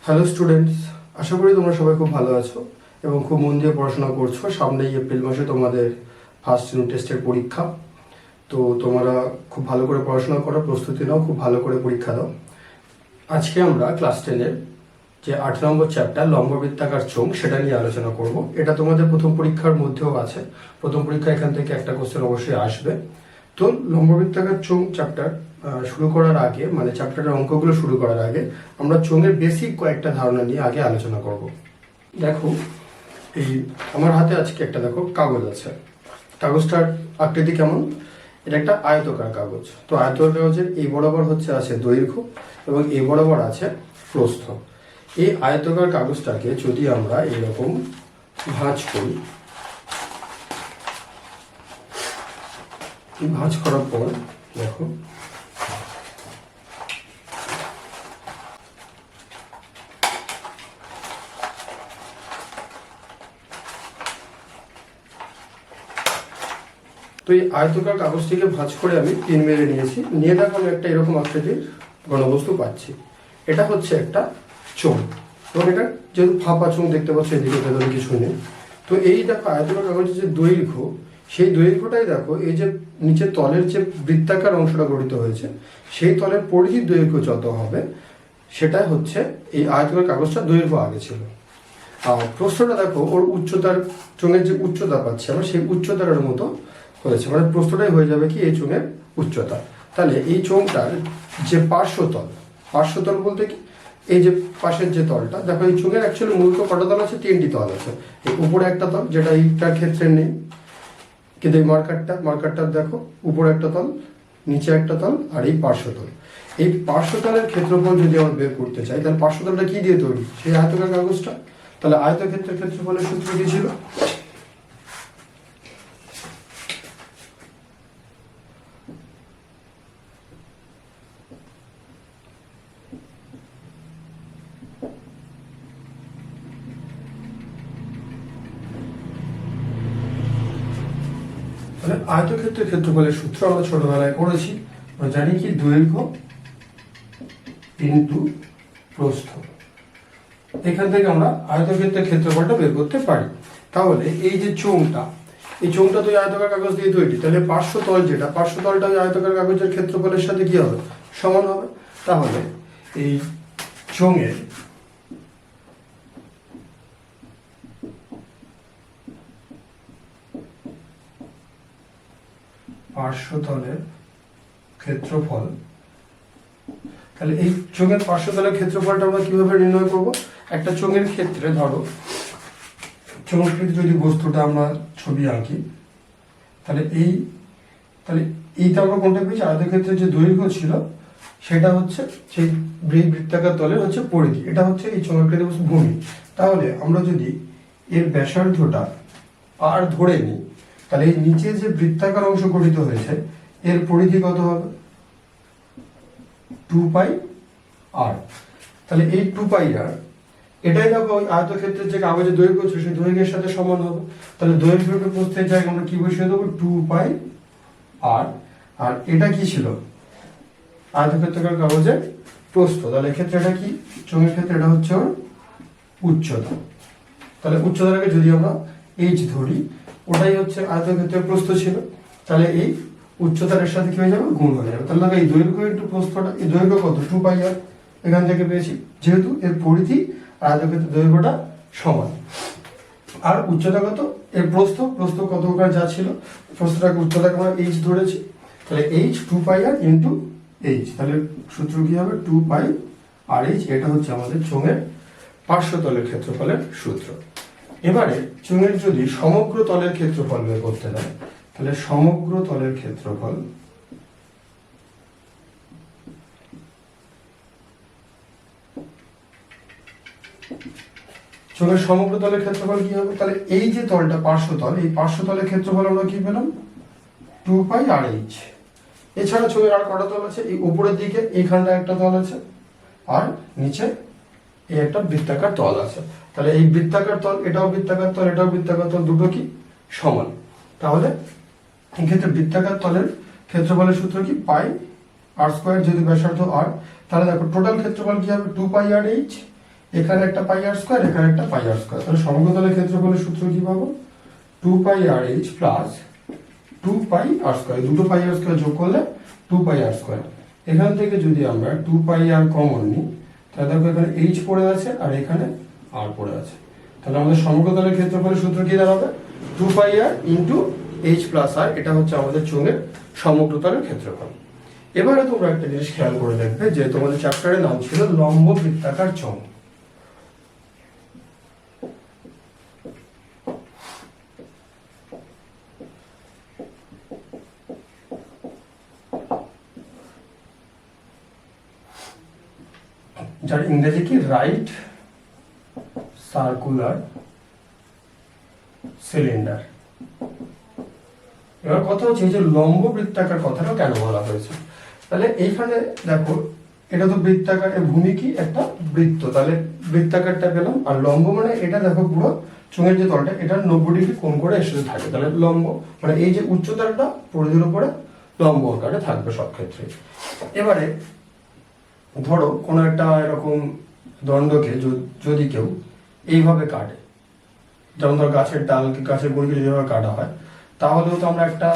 Hello students, আশা করি তোমরা সবাই খুব ভালো আছো এবং খুব মন দিয়ে পড়াশোনা করছো। সামনেই এপ্রিল মাসে তোমাদের ফার্স্ট ইউনিট টেস্টের পরীক্ষা। তো তোমরা খুব ভালো করে পড়াশোনা করো, প্রস্তুতি নাও, খুব ভালো করে পরীক্ষা দাও। আজকে আমরা ক্লাস 10-এর যে 8 নম্বর চ্যাপ্টার লম্ববৃত্তাকার চোঙ সেটা নিয়ে আলোচনা করব। এটা তোমাদের প্রথম পরীক্ষার মধ্যেও আছে। প্রথম পরীক্ষা এখান থেকে একটা কোশ্চেন অবশ্যই আসবে। তো লম্ববৃত্তাকার চোঙ চ্যাপ্টার শুরু করার আগে, মানে চ্যাপ্টারের অঙ্কগুলো শুরু করার আগে আমরা চোঙের বেসিক কয়েকটা ধারণা নিয়ে আগে আলোচনা করব। দেখো, এই আমার হাতে আজকে একটা দেখো কাগজ আছে। কাগজটার আকৃতি কেমন? এটা একটা আয়তকার কাগজ। তো আয়তকার কাগজের এই বরাবর আছে দৈর্ঘ্য এবং এই বরাবর আছে প্রস্থ। এই আয়তকার কাগজটাকে যদি আমরা এরকম ভাঁজ করি, ভাঁজ করার পর দেখো তো এই আয়তকার কাগজটিকে ভাঁজ করে আমি পিন মেরে নিয়েছি। নিয়ে দেখো আমি একটা এরকম আকৃতির ঘনবস্তু পাচ্ছি। এটা হচ্ছে একটা চোঙ এবং এটা যেহেতু ফাঁপা চোঙ দেখতে পাচ্ছ, এদিকে ভেতরে কিছু নেই। তো এই দেখো আয়তকার কাগজের যে দৈর্ঘ্য, সেই দৈর্ঘ্যটাই দেখো এই যে নিচের তলের যে বৃত্তাকার অংশটা গঠিত হয়েছে, সেই তলের পরিধির দৈর্ঘ্য যত হবে সেটাই হচ্ছে এই আয়তকার কাগজটার দৈর্ঘ্য আগে ছিল। আর প্রস্থটা দেখো ওর উচ্চতার, চোঙের যে উচ্চতা পাচ্ছে আমরা সেই উচ্চতার মতো হয়েছে, মানে প্রস্থটাই হয়ে যাবে কি এই চোঙের উচ্চতা। তাহলে এই চোঙটার যে পার্শ্বতল, পার্শ্বতল বলতে কি এই যে পাশের যে তলটা দেখো, এই চোঙের অ্যাকচুয়ালি মূলত কটা তল আছে? 3টি তল আছে। এই উপরে একটা তল যেটা এইটার ক্ষেত্রে নেই, কিন্তু এই মার্কারটার দেখো উপরে একটা তল, নিচে একটা তল আর এই পার্শ্বতল। এই পার্শ্বতলের ক্ষেত্রফল যদি আমরা বের করতে চাই, তাহলে পার্শ্বতলটা কি দিয়ে তৈরি? সেই আয়তকার কাগজটা। তাহলে আয়তক্ষেত্রের ক্ষেত্রফলের সূত্র কি ছিল? আয়তক্ষেত্রের ক্ষেত্রফলের সূত্র আমরা ছোটবেলায় পড়েছি। আমরা জানি কি দৈর্ঘ্য ইনটু প্রস্থ। এখান থেকে আমরা আয়তক্ষেত্রের ক্ষেত্রফলটা বের করতে পারি। তাহলে এই যে চোঙটা, এই চোঙটা তো আয়তকার কাগজ দিয়ে তৈরি। তাহলে পার্শ্বতল যেটা, পার্শ্বতলটা ওই আয়তকার কাগজের ক্ষেত্রফলের সাথে কি হবে? সমান হবে। তাহলে এই চোঙের পার্শ্বতলের ক্ষেত্রফল, তাহলে এই চোঙের পার্শ্বতলের ক্ষেত্রফলটা আমরা কিভাবে নির্ণয় করব? একটা চোঙের ক্ষেত্রে ধরো, চোঙের ক্ষেত্রে যদি বস্তুটা আমরা ছবি আঁকি, তাহলে এইটা আমরা কোনটা পেয়েছি? আয়তক্ষেত্রের যে দৈর্ঘ্য ছিল সেটা হচ্ছে সেই বৃত্তাকার তলের হচ্ছে পরিধি, এটা হচ্ছে এই চোঙের ক্ষেত্রে ভূমি। তাহলে আমরা যদি এর ব্যাসার্ধটা আর ধরে নিই, তাহলে এই নিচে যে বৃত্তাকার অংশ গঠিত হয়েছে এর পরিধি কত হবে? 2πr। তাহলে এই 2πr এটাই দেখো ওই আয়তক্ষেত্রের যে কাগজের দৈর্ঘ্য ছিল সেই দৈর্ঘ্যের সাথে সমান হবে। তাহলে দৈর্ঘ্যকে প্রস্থের জায়গায় আমরা কি বসিয়ে দেবো? 2πr। আর এটা কি ছিল? আয়তক্ষেত্রাকার কাগজের প্রস্থ। তাহলে এক্ষেত্রে এটা কি? চোঙের ক্ষেত্রে এটা হচ্ছে ওর উচ্চতা। তাহলে উচ্চতাটাকে যদি আমরা h ধরি, ওটাই হচ্ছে আয়তক্ষেত্রের প্রস্থ ছিল। তাহলে এই উচ্চতার সাথে কি হয়ে যাবে? গুণ হয়ে যাবে। তাহলে এই দৈর্ঘ্য ইন্টু প্রস্থটা, এই দৈর্ঘ্য কত? 2πr এখান থেকে পেয়েছি, যেহেতু এর পরিধি আয়তক্ষেত্রের দৈর্ঘ্যটা সমান। আর উচ্চতা কত? এর প্রস্থ কত ওখানে যা ছিল, প্রস্থটাকে উচ্চতাকে আমরা h ধরেছি। তাহলে h 2πr ইন্টু h, তাহলে সূত্র কি হবে? 2πrh। এটা হচ্ছে আমাদের চোঙের পার্শ্বতলের ক্ষেত্রফলের সূত্র। এবারে চোঙের যদি সমগ্র তলের ক্ষেত্রফল বের করতে হয়, তাহলে সমগ্র তলের ক্ষেত্রফল চোঙের সমগ্র তলের ক্ষেত্রফল কি হবে? তাহলে এই যে তলটা পার্শ্বতল, এই পার্শ্বতলের ক্ষেত্রফল আমরা কি পেলাম? 2πrh। এছাড়া চোঙের আর কটা তল আছে? এই উপরের দিকে এইখানটা একটা তল আছে, আর নিচে এই একটা বৃত্তাকার তল আছে। তাহলে এই বৃত্তাকার তল, এটাও বৃত্তাকার তল, এটাও বৃত্তাকার তল, দুটো কি সমান। তাহলে এক্ষেত্রে বৃত্তাকার তলের ক্ষেত্রফলের সূত্র কি? পাই r², যদি ব্যাসার্ধ r, তাহলে দেখো টোটাল ক্ষেত্রফল কি হবে? 2πrh। এখানে একটা পাই আর স্কোয়ার, এখানে একটা পাই আর স্কোয়ার, তাহলে সমগ্র তলের ক্ষেত্রফলের সূত্র কি পাবো? 2 পাই আর এইচ প্লাস 2 পাই আর স্কোয়ার, দুটো পাই আর স্কোয়ার যোগ করলে 2 পাই আর স্কোয়ার। এখান থেকে যদি আমরা 2 পাই আর কমন নিই, তাহলে দেখো এখানে এইচ পড়ে আছে আর এখানে আর পড়ে আছে, তাহলে আমাদের সমগ্র তলের ক্ষেত্রফলের সূত্র কি দাঁড়াবে? 2 পাই আর ইন্টু এইচ প্লাস আর, এটা হচ্ছে আমাদের চোঙের সমগ্র তলের ক্ষেত্রফল। এবারে তোমরা একটা জিনিস খেয়াল করে দেখবে যে তোমাদের চ্যাপ্টারের নাম ছিল লম্ব বৃত্তাকার চোঙ। যার ইংরেজি কি? Right circular cylinder. এবার কথা হচ্ছে এই যে লম্ব বৃত্তাকার কথাটা কেন বলা হয়েছে, তাহলে এইখানে দেখো এটা তো বৃত্তাকার, ভূমি কি? একটা বৃত্ত, তাহলে বৃত্তাকারটা পেলাম। আর লম্ব মানে এটা দেখো পুরো চোঙের যে তলটা এটা 90 ডিগ্রি কোণ করে এর সাথে থাকে, তাহলে লম্ব মানে এই যে উচ্চতাটা পরিধির উপরে লম্ব আকারে থাকবে সব ক্ষেত্রে। এবারে ধরো কোনো একটা এরকম দণ্ডকে যদি কেউ এইভাবে কাটে, যেমন ধর গাছের ডাল কি গাছের গুঁড়িকে যেভাবে কাটা হয়, তাহলেও তো আমরা একটা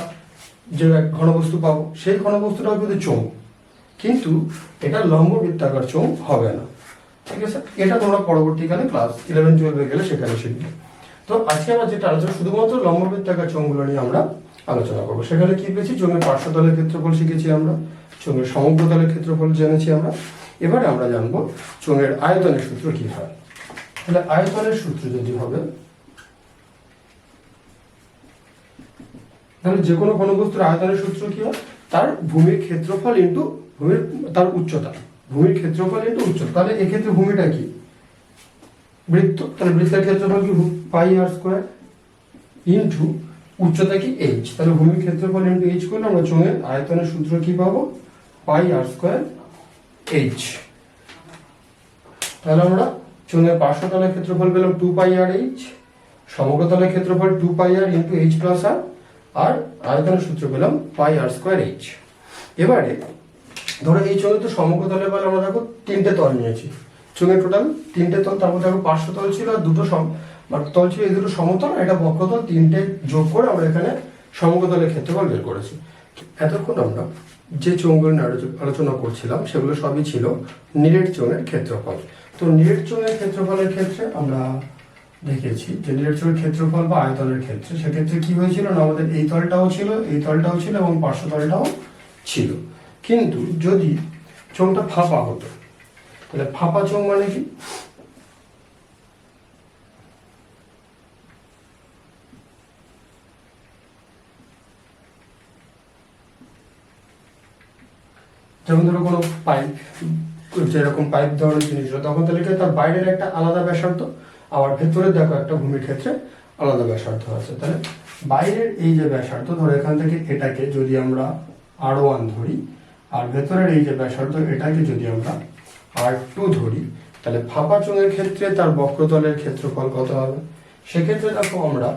যে ঘনবস্তু পাবো, সেই ঘনবস্তুটাও কিন্তু চোঙ, কিন্তু এটা লম্ব বৃত্তাকার চোঙ হবে না। ঠিক আছে, এটা তোমরা পরবর্তীকালে ক্লাস 11-12 গেলে সেখানে শিখবে। তো আজকে আমরা যেটা আলোচনা শুধুমাত্র লম্ব বৃত্তাকার চোঙগুলো নিয়ে আমরা আলোচনা করবো। সেখানে কি পেয়েছি? চোঙের পার্শ্বতলের ক্ষেত্রফল শিখেছি আমরা, চোঙের সমগ্র তলের ক্ষেত্রফল জেনেছি আমরা। এবারে আমরা জানবো চোঙের আয়তনের সূত্র কি হয়। তাহলে আয়তনের সূত্র যদি হবে, তাহলে যে কোনো ঘনবস্তুর আয়তনের সূত্র কি হয়? তার ভূমির ক্ষেত্রফল ইন্টু ভূমির তার উচ্চতা, ভূমির ক্ষেত্রফল ইন্টু উচ্চতা। তাহলে এক্ষেত্রে ভূমিটা কি? বৃত্ত, তাহলে বৃত্তের ক্ষেত্রফল কি? পাই আর স্কোয়ার ইন্টু উচ্চতা কি? এইচ। তাহলে ভূমির ক্ষেত্রফল ইন্টু এইচ করলে আমরা চোঙের আয়তনের সূত্র কি পাবো? পাই আর স্কোয়ার এইচ। তাহলে আমরা চোঙের পার্শ্বতলের ক্ষেত্রফল পেলাম 2 পাই আর এইচ, সমগ্র তলের ক্ষেত্রফল 2 পাই আর ইন্টু এইচ প্লাস আর, আর আয়তনের সূত্র পেলাম পাই আর স্কোয়ার এইচ। এবারে ধরো এই চোঙে তো সমগ্র তলের বেলা আমরা দেখো 3টে তল নিয়েছি, চোঙের টোটাল 3টে তল, তারপর দেখো পার্শ্বতল ছিল আর দুটো তল ছিল, এই দুটো সমতল, এটা বক্রতল, 3টে যোগ করে আমরা এখানে সমগ্র তলের ক্ষেত্রফল বের করেছি। এতক্ষণ আমরা যে চোঙগুলো নিয়ে আলোচনা করছিলাম সেগুলো সবই ছিল নিরেট চোঙের ক্ষেত্রফল। তো নিরেট চোঙের ক্ষেত্রফলের ক্ষেত্রে আমরা দেখেছি যে নিরেট চোঙের ক্ষেত্রফল বা আয়তনের ক্ষেত্রে সেক্ষেত্রে কি হয়েছিল না, আমাদের এই তলটাও ছিল, এই তলটাও ছিল এবং পার্শ্বতলটাও ছিল। কিন্তু যদি চোঙটা ফাঁপা হতো, তাহলে ফাঁপা চোঙ মানে কি? যেমন ধরো কোনো পাইপ, যেরকম পাইপ ধরনের জিনিস, তখন তাহলে তার বাইরের একটা আলাদা ব্যাসার্ধ, আবার ভেতরে দেখো একটা ভূমির ক্ষেত্রে আলাদা ব্যাসার্ধ আছে। তাহলে বাইরের এই যে ব্যাসার্ধ, ধরো এখান থেকে এটাকে যদি আমরা R1 ধরি, আর ভেতরের এই যে ব্যাসার্ধ এটাকে যদি আমরা R2 ধরি, তাহলে ফাঁপা চোঙের ক্ষেত্রে তার বক্রতলের ক্ষেত্রফল কত হবে? সেক্ষেত্রে দেখো আমরা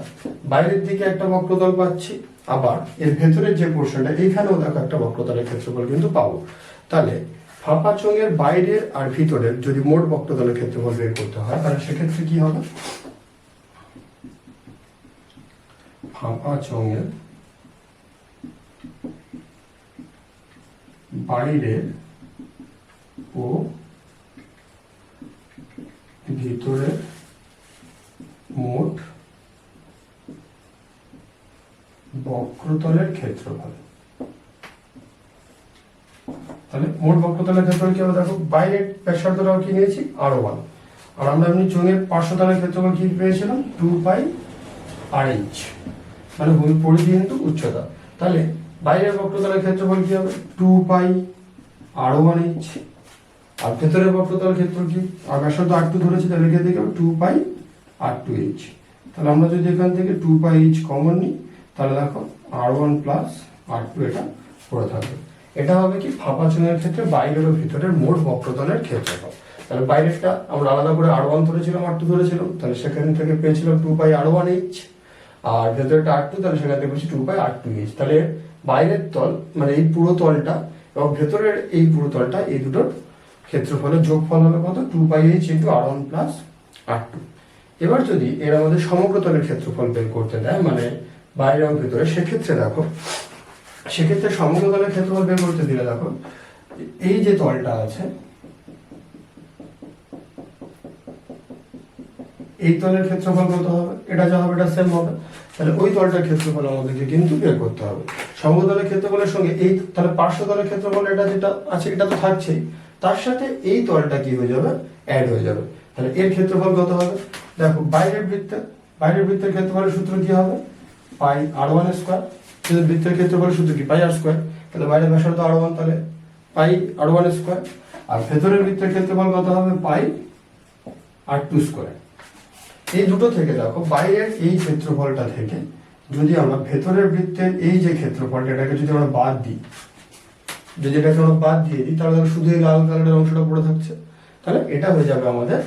বাইরের দিকে একটা বক্রতল পাচ্ছি, আবার এর ভেতরের যে পোর্শনটা এইখানেও দেখো একটা বক্রতলের ক্ষেত্রফল কিন্তু পাবো। তাহলে ফাঁপা চোঙের বাইরের আর ভিতরের যদি মোট বক্রতলের ক্ষেত্রফল বের করতে হয়, তাহলে সেক্ষেত্রে কি হবে? ফাঁপা চোঙের বাইরের ও ভিতরের মোট বক্রতলের ক্ষেত্রফল। তাহলে মোট বক্রতলের ক্ষেত্রফল কি হবে? দেখো বাইরের ব্যাসার্ধটাও কি নিয়েছি? R1, আর আমরা এমনি চোঙের পার্শ্বতলের ক্ষেত্রফল কি পেয়েছিলাম? 2 পাই আর এইচ, মানে ভূমির পরিধি ইন্টু উচ্চতা। তাহলে বাইরের বক্রতলের ক্ষেত্রফল কি হবে? 2 পাই R1 এইচ, আর ভেতরের বক্রতলের ক্ষেত্র কি? আর ব্যাসার্ধ R2 ধরেছি, তাহলে লিখে দিকে 2 পাই R2 এইচ। তাহলে আমরা যদি এখান থেকে 2 পাই এইচ কমন নিই, তাহলে দেখো R1 প্লাস R2 এটা পড়ে থাকবে। এটা হবে কি? ফাঁপা চোঙের ক্ষেত্রে বাইরের ও ভিতরের মোট বক্রতলের ক্ষেত্রফল। তাহলে বাইরেরটা আমরা আলাদা করে R1 ধরেছিলাম, R2 ধরেছিলাম, তাহলে সেখান থেকে পেয়েছিলাম 2 পাই R1 এইচ, আর ভেতরটা R2, তাহলে সেখান থেকে পেয়েছি 2 পাই R2 এইচ। তাহলে বাইরের তল মানে এই পুরো তলটা এবং ভেতরের এই পুরো তলটা, এই দুটোর ক্ষেত্রফলের যোগফল হবে কত, 2πh into r1 plus r2। এবার যদি এর আমাদের সমগ্রতলের ক্ষেত্রফল বের করতে দেয়, মানে বাইরে এবং ভিতরে, সেক্ষেত্রে সমগ্রতলের ক্ষেত্রফল বের করতে দিলে দেখো এই যে তলটা আছে, এই তলের ক্ষেত্রফল কত হবে, এটা যা হবে এটা সেম হবে, তাহলে ওই তলটার ক্ষেত্রফল আমাদেরকে কিন্তু বের করতে হবে। সমগ্রতলের ক্ষেত্রফলের সঙ্গে এই তাহলে পার্শ্বতলের ক্ষেত্রফল এটা যেটা আছে এটা তো থাকছেই, তার সাথে এই তলটা কি হয়ে যাবে, অ্যাড হয়ে যাবে। তাহলে এর ক্ষেত্রফল কত হবে, দেখো বাইরের বৃত্তের ক্ষেত্রফলের সূত্র কি হবে, পাই r1 স্কয়ার, কিন্তু বৃত্তের ক্ষেত্রফলের সূত্র কি, পাই r স্কয়ার, তাহলে বাইরের ব্যাসার্ধ r1, তাহলে পাই r1 স্কয়ার। আর ভেতরের বৃত্তের ক্ষেত্রফল কত হবে, পাই r2 স্কয়ার। এই দুটো থেকে দেখো বাইরের এই ক্ষেত্রফলটা থেকে যদি আমরা ভেতরের বৃত্তের এই যে ক্ষেত্রফলটা, এটাকে যদি আমরা বাদ দিই, তাহলে শুধু এই লাল কালারের অংশটা পড়ে থাকছে, তাহলে এটা হয়ে যাবে আমাদের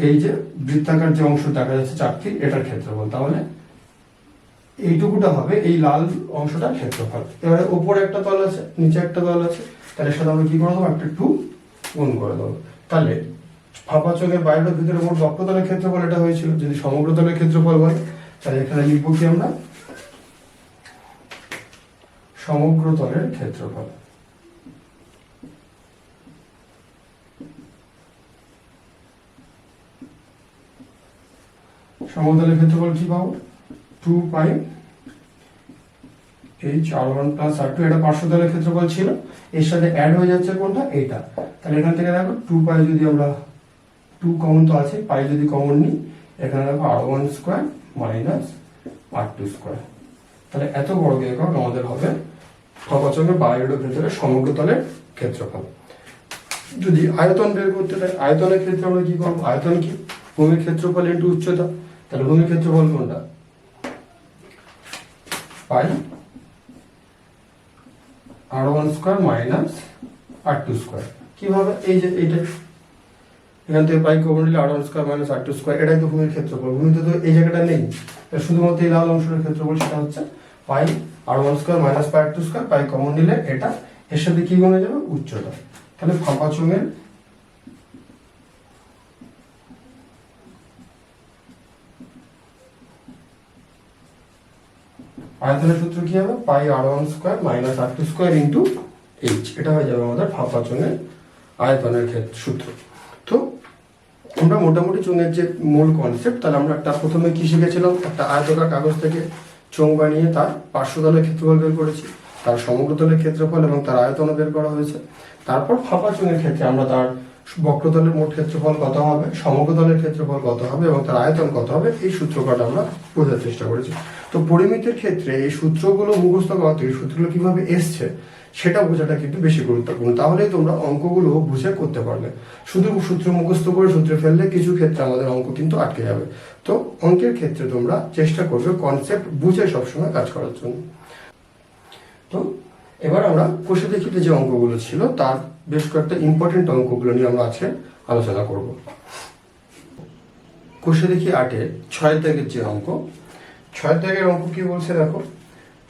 এই যে বৃত্তাকার যে অংশ দেখা যাচ্ছে চাকতি, এটার ক্ষেত্রফল। তাহলে এইটুকুটা হবে এই লাল অংশটার ক্ষেত্রফল। এবারে উপরে একটা তল আছে, নিচে একটা তল আছে, তাহলে সাথে আমরা কি করে দেবো, একটা 2 গুণ করে দেবো। তাহলে ফাঁপা চোখের বাইরে ভিতরে মোট বক্রতলের ক্ষেত্রফল এটা হয়েছিল। যদি সমগ্রতলের ক্ষেত্রফল হয় তাহলে এখানে লিখবো কি আমরা, সমগ্রতলের ক্ষেত্রফল। সমগ্রতলের ক্ষেত্রফল কি পাবো, 2πh r1 প্লাস r2, এটা পার্শ্বতলের ক্ষেত্রফল ছিল, এর সাথে অ্যাড হয়ে যাচ্ছে কোনটা, এইটা। তাহলে এখান থেকে দেখো 2π যদি আমরা 2 কমন তো আছে, পাই যদি কমন নিই, এখানে দেখো r1 square minus r2 square. তাহলে এত বড় একক আমাদের হবে ফাঁপাচকের বাইরের ভেতরে সমগ্রতলের ক্ষেত্রফল। যদি আয়তন বের করতে দেয়, আয়তনের ক্ষেত্রে আমরা কি করবো, আয়তন কি, ভূমির ক্ষেত্রফল ইন্টু উচ্চতা। তাহলে ভূমির ক্ষেত্রফল কোনটা, পাই r1 square minus r2 square. কিভাবে, এই যে এইটা, এখান থেকে পাই কমন নিলে r1 square minus r2 square, এটাই তো ভূমির ক্ষেত্রফল। ভূমিতে তো এই জায়গাটা নেই, শুধুমাত্র এই লাল অংশের ক্ষেত্রফল, সেটা হচ্ছে পাই r1 স্কয়ার মাইনাস পাই r2 স্কয়ার, পাই কমন নিলে এটা, এর সাথে কি গুণ হয়ে যাবে, উচ্চতা। তাহলে ফাঁপা চোঙের আয়তনের সূত্র কি হবে, পাই r1 square minus r2 square into h, এটা হয়ে যাবে আমাদের ফাঁপা চোঙের আয়তনের সূত্র। তো আমরা মোটামুটি চোঙের যে মূল কনসেপ্ট, তাহলে আমরা একটা প্রথমে কি শিখেছিলাম, একটা আয়তকার কাগজ থেকে চোঙ বানিয়ে তার পার্শ্বতলের ক্ষেত্রফল বের করেছি, তার সমগ্রতলের ক্ষেত্রফল এবং তার আয়তন বের করা হয়েছে। তারপর ফাঁপা চোঙের ক্ষেত্রে আমরা তার বক্রতলের মোট ক্ষেত্রফল কত হবে, সমগ্রতলের ক্ষেত্রফল কত হবে এবং তার আয়তন কত হবে, এই সূত্র কটা আমরা বোঝার চেষ্টা করেছি। তো পরিমিতির ক্ষেত্রে এই সূত্রগুলো মুখস্থ করা, এই সূত্রগুলো কিভাবে এসছে সেটা বোঝাটা কিন্তু বেশি গুরুত্বপূর্ণ। তাহলেই তোমরা অঙ্কগুলো বুঝে করতে পারবে। শুধু সূত্র মুখস্থ করে সূত্রে ফেললে কিছু ক্ষেত্রে আমাদের অঙ্ক কিন্তু আটকে যাবে। তো অঙ্কের ক্ষেত্রে তোমরা চেষ্টা করবে কনসেপ্ট বুঝে সবসময় কাজ করার জন্য। তো এবার আমরা কোষে দেখিতে যে অঙ্কগুলো ছিল তার বেশ কয়েকটা ইম্পর্টেন্ট অঙ্কগুলো নিয়ে আমরা আজকে আলোচনা করব। কোষে দেখি 8-এর 6 দাগের যে অঙ্ক, 6 দাগের অঙ্ক কি বলছে দেখো,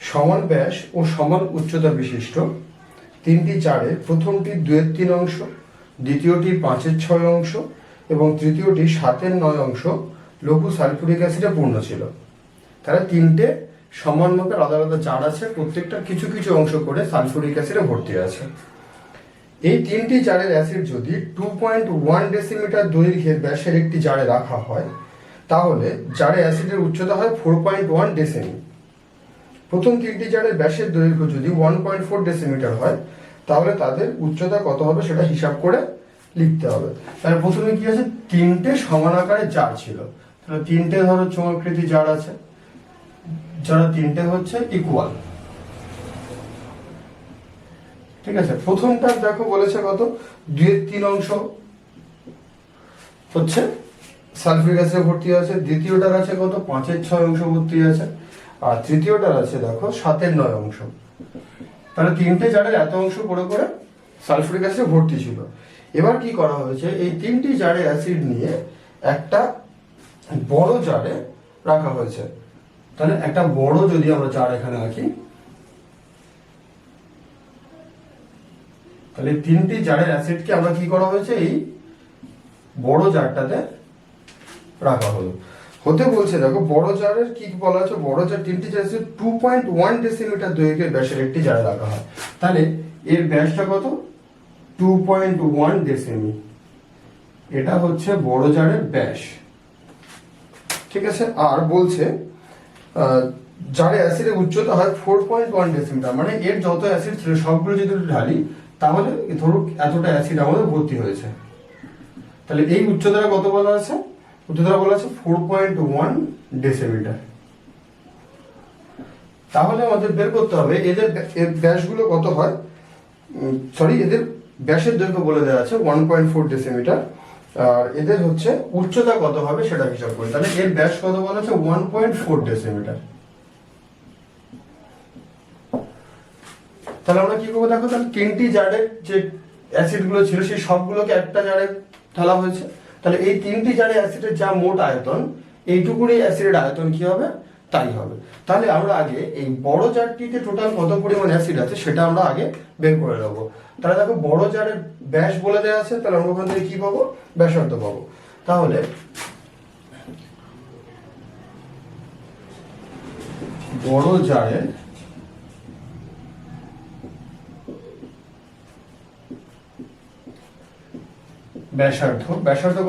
সমান ব্যাস ও সমান উচ্চতা বিশিষ্ট তিনটি চারে প্রথমটি 2/3 অংশ, দ্বিতীয়টি 5/6 অংশ এবং তৃতীয়টি 7/9 অংশ লঘু সালফিউরিক অ্যাসিডে পূর্ণ ছিল। তারা তিনটে সমান মাপের আলাদা আলাদা জার আছে, প্রত্যেকটা কিছু কিছু অংশ করে সালফিউরিক অ্যাসিডে ভর্তি আছে। এই তিনটি জারের অ্যাসিড যদি 2.1 ডেসিমিটার দৈর্ঘ্যের ব্যাসের একটি জারে রাখা হয়, তাহলে জারে অ্যাসিডের উচ্চতা হয় 4.1 ডেসিমি। প্রথম তিনটি জারের ব্যাসের দৈর্ঘ্য যদি 1.4 ডেসিমিটার হয়, তাহলে তাদের উচ্চতা কত হবে সেটা হিসাব করে লিখতে হবে। তাহলে প্রথমে কি আছে, তিনটে সমান আকারের জার ছিল। তাহলে তিনটে ধরো চৌকৃতি জার আছে, যারা তিনটে হচ্ছে ইকুয়াল, ঠিক আছে। প্রথমটা দেখো বলেছে কত, 2/3 অংশ হচ্ছে সালফিউরিক অ্যাসিডে ভর্তি আছে, দ্বিতীয়টার আছে কত 5/6 অংশ ভর্তি আছে, আর তৃতীয়টার আছে দেখো 7/9 অংশ। তাহলে তিনটে জারের এত অংশ করে করে সালফিউরিক অ্যাসিডে ভর্তি ছিল। এবার কি করা হয়েছে, এই তিনটি জারে অ্যাসিড নিয়ে একটা বড় জারে রাখা হয়েছে। তাহলে একটা বড় যদি আমরা জার এখানে রাখি, তাহলে তিনটি জারের অ্যাসিডকে আমরা কি করা হয়েছে, এই বড় জারটাতে রাখা হলো। হতে বলছে দেখো বড় জারের কি বলা আছে, বড় জার তিনটি জার 2.1 ডেসিমিটার দৈর্ঘ্যের ব্যাসের একটি জারে রাখা হয়। তাহলে এর ব্যাসটা কত, 2.1 ডেসিমি। এটা হচ্ছে বড় জারের ব্যাস, ঠিক আছে। আর বলছে জারে অ্যাসিডের উচ্চতা হয় 4.1 ডেসিমিটার, মানে এর যত অ্যাসিড ছিল সবগুলো যদি ঢালি তাহলে ধরুক এতটা অ্যাসিড আমাদের ভর্তি হয়েছে। তাহলে এই উচ্চতাটা কত বলা আছে, উচ্চতা বলা আছে 4.1 ডেসিমিটার। তাহলে আমাদের বের করতে হবে এদের ব্যাসগুলো কত হয়, এদের ব্যাসের দৈর্ঘ্য বলে দেওয়া আছে 1.4 ডেসিমিটার, আর এদের হচ্ছে উচ্চতা কত হবে সেটা হিসাব করি। তাহলে এর ব্যাস কত বলা আছে 1.4 ডেসিমিটার। তাহলে আমরা কি করবো দেখো, তাহলে তিনটি জারের যে অ্যাসিড গুলো ছিল সেই সবগুলোকে একটা জারে ঢালা হয়েছে। তাহলে এই তিনটি জারে অ্যাসিডের যা মোট আয়তন, এইটুকুনি অ্যাসিডের আয়তন কি হবে, তাই হবে। তাহলে আমরা আগে এই বড় জারটিতে টোটাল কত পরিমাণ অ্যাসিড আছে সেটা আমরা আগে বের করে নেবো। তাহলে দেখো বড় জারের ব্যাস বলে দেওয়া আছে, তাহলে আমরা ওখান থেকে কি পাবো, ব্যাসার্ধ পাবো। তাহলে বড় জারের ব্যাসার্ধ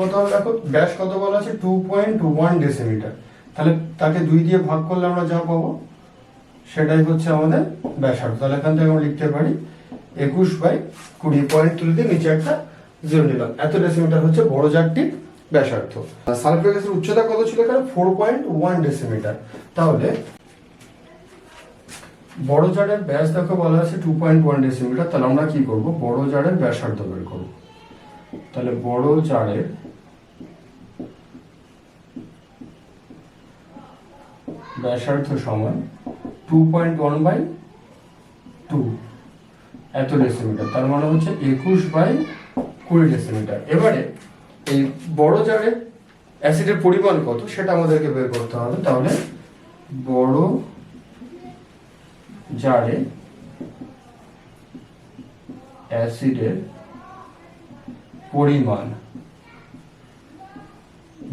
কত হবে দেখো, ব্যাস কত বলা আছে 2.1 ডেসিমিটার। তাহলে তাকে 2 দিয়ে ভাগ করলে আমরা যা পাবো সেটাই হচ্ছে আমাদের ব্যাসার্ধ। তাহলে এখান থেকে আমরা লিখতে পারি 21/20, পয়েন্ট তুলে দিয়ে নিচে একটা 0 নিলাম। এত ডেসিমিটার হচ্ছে বড় জারটির ব্যাসার্ধ। সালফিউরিক অ্যাসিডের উচ্চতা কত ছিল এখানে, 4.1 ডেসিমিটার। তাহলে বড় জারের ব্যাস দেখো বলা আছে 2.1 ডেসিমিটার। তাহলে আমরা কি করব, বড় জারের ব্যাসার্ধ বের করব। তাহলে বড় জারের ব্যাসার্ধ সমান 2.1/2 এত ডেসিমিটার, তার মানে হচ্ছে 21/20 ডেসিমিটার। এবারে এই বড় জারের অ্যাসিডের পরিমাণ কত সেটা আমাদেরকে বের করতে হবে। তাহলে বড় জারে অ্যাসিডের পরিমাণ,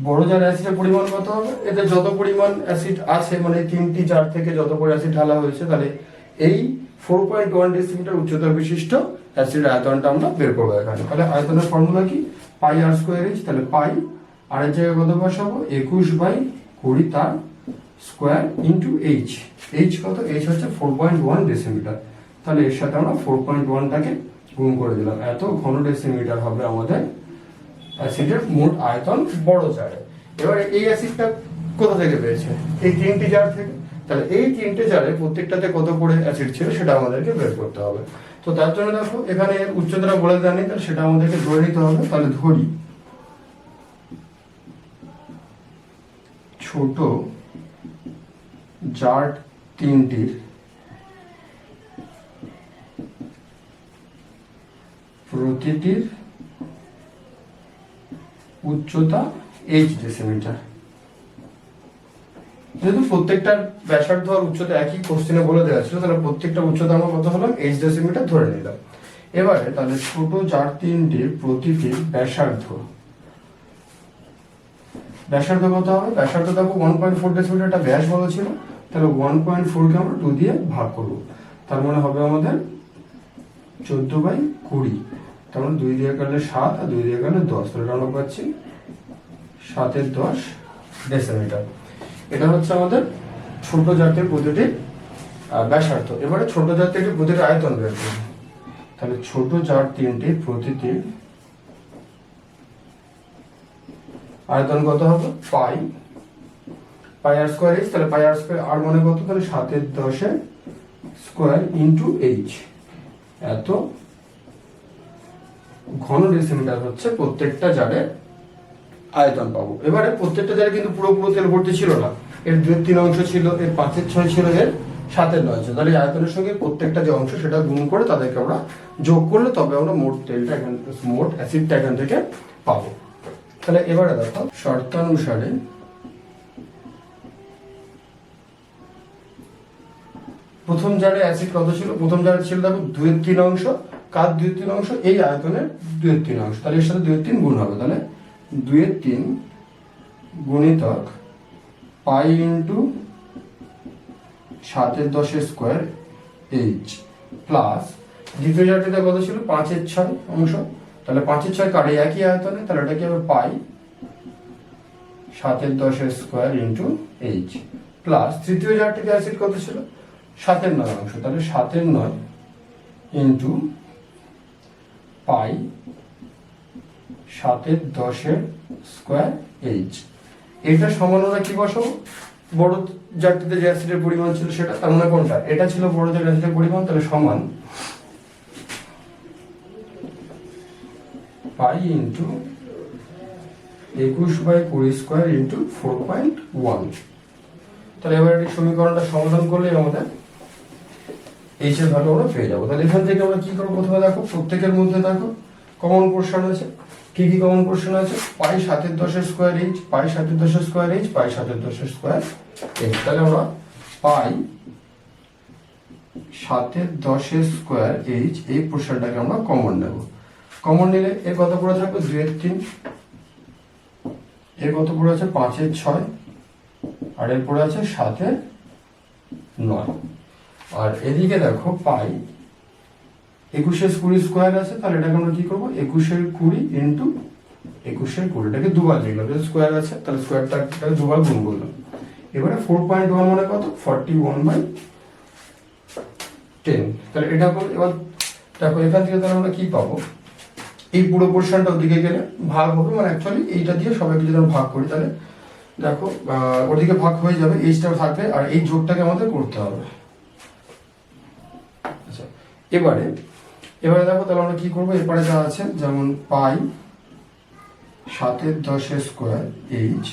বড় জার অ্যাসিডের পরিমাণ কত হবে, এতে যত পরিমাণ অ্যাসিড আছে মানে তিনটি জার থেকে যত পরিমাণ অ্যাসিড ঢালা হয়েছে, তাহলে এই 4.1 ডেসিমিটার উচ্চতা বিশিষ্ট অ্যাসিডের আয়তনটা আমরা বের করবো এখানে। তাহলে আয়তনের ফর্মুলা কি, পাই আর স্কোয়ার এইচ। তাহলে পাই আর এর জায়গায় কত বসাবো, 21/20 তার স্কোয়ার ইন্টু এইচ। এইচ কত, এইচ হচ্ছে 4.1 ডেসিমিটার। তাহলে এর সাথে আমরা 4.1টাকে গুণ করে দিলাম। এত ঘন ডেসিমিটার হবে আমাদের অ্যাসিডের মোট আয়তন বড় জারে। এবারে এই অ্যাসিডটা কোথা থেকে পেয়েছে, এই তিনটি জার থেকে। তাহলে এই তিনটে জারে প্রত্যেকটাতে কত করে অ্যাসিড ছিল সেটা আমাদেরকে বের করতে হবে। তো তার জন্য দেখো এখানে উচ্চতাটা বলে দেওয়া নেই, তাহলে সেটা আমাদেরকে ধরে নিতে হবে। তাহলে ধরি ছোট জার তিনটির প্রতিটির উচ্চতা h ডেসিমিটার। যেহেতু প্রত্যেকটার ব্যাসার্ধ আর উচ্চতা একই কোশ্চেনে বলে দেওয়া ছিল, তাহলে প্রত্যেকটা উচ্চতা আমরা কত হলাম, h ডেসিমিটার ধরে নিলাম। এবারে তাহলে ছোট জার তিনটির প্রতিটির ব্যাসার্ধ কত হবে, ব্যাসার্ধ দেখো 1.4 ডেসিমিটার একটা ব্যাস বলা ছিল, তাহলে 1.4 কে আমরা 2 দিয়ে ভাগ করবো। তার মানে হবে আমাদের 14/20। তার মানে 2 দিয়ে গেলে 7 আর 2 দিয়ে গেলে 10, তাহলে আমরা পাচ্ছি 7/10 ডেসিমিটার। এটা হচ্ছে আমাদের ছোট জাতীয় প্রতিটির ব্যাসার্ধ। এবারে ছোট জাতীয় প্রতিটির আয়তন বের করব। তাহলে ছোট জার তিনটির প্রতিটির আয়তন কত হবে, পাই আর স্কোয়ার এইচ। তাহলে পাই আর স্কোয়ার আর মানে কত, তাহলে 7/10 স্কোয়ার ইন্টু এইচ। এত ঘন ডেসিমিটার হচ্ছে প্রত্যেকটা জারের আয়তন পাবো। এবারে প্রত্যেকটা জারে কিন্তু পুরো তেল ভর্তি ছিল না, এর 2/3 অংশ ছিল, এর 5/6 ছিল, এর 7/9 ছিল। তাহলে আয়তনের সঙ্গে প্রত্যেকটা যে অংশ সেটা গুণ করে তাদেরকে আমরা যোগ করলে তবে আমরা মোট তেলটা মোট অ্যাসিডটা এখান থেকে পাবো। তাহলে এবারে দেখো শর্তানুসারে প্রথম জারে অ্যাসিড কত ছিল, প্রথম জারে ছিল দেখো 2/3 অংশ, কার 2/3 এই আয়তনের 2/3, তাহলে এর সাথে 2/3 গুণ হবে, তাহলে 2/3 গুণিতক পাই ইন্টু 7/10 h প্লাস দ্বিতীয় জায়গাটা কত ছিল 5/6, তাহলে 5/6 কার একই আয়তনে, তাহলে এটা কি হবে পাই 7/10 ইন্টু h প্লাস তৃতীয় জায়গাটিতে অ্যাসিড কত ছিল 7/9, তাহলে 7/9 ইন্টু পাই 7/10 h। এটা সমান আমরা কি বসাবো, বড় জারটিতে যে অ্যাসিডের পরিমাণ ছিল সেটা, তার মানে কোনটা, এটা ছিল বড় জারের অ্যাসিডের পরিমাণ, তাহলে সমান পাই ইন্টু 21/20² ইন্টু 4.1। তাহলে এবার এই সমীকরণটা সমাধান করলে আমাদের এইচ এর ভ্যালু আমরা পেয়ে যাবো। তাহলে এখান থেকে আমরা কি করবো, প্রথমে দেখো প্রত্যেকের মধ্যে দেখো কমন পোর্শন আছে, কি কি কমন পোর্শন আছে, পাই 7/10 h, পাই 7/10 h, পাই 7/10 h। তাহলে আমরা পাই 7/10 h এই পোর্শনটাকে আমরা কমন নেব। কমন নিলে এর কত পড়ে থাকবে 2/3, এর কত পড়ে আছে 5/6, আর এর পড়ে আছে 7/9। আর এদিকে দেখো পাই 21/20 স্কোয়ার আছে, তাহলে এটাকে আমরা কি করবো 21/20 ইন্টু 21/20, এটাকে দুবার লিখলাম, যেহেতু স্কোয়ার আছে তাহলে স্কোয়ারটাকে দুবার গুণ করলাম। এবারে 4.1 মানে কত 41/10। তাহলে এটা করো, এবার দেখো এখান থেকে তাহলে আমরা কি পাবো, এই পুরো পোর্শনটা ওদিকে গেলে ভাগ হবে, মানে অ্যাকচুয়ালি এইটা দিয়ে সবাইকে যদি আমরা ভাগ করি তাহলে দেখো ওদিকে ভাগ হয়ে যাবে, এইচটাও থাকবে, আর এই যোগটাকে আমাদের করতে হবে। আচ্ছা এবারে দেখো তাহলে আমরা কি করবো, এরপরে যা আছে যেমন পাই 7/10 h,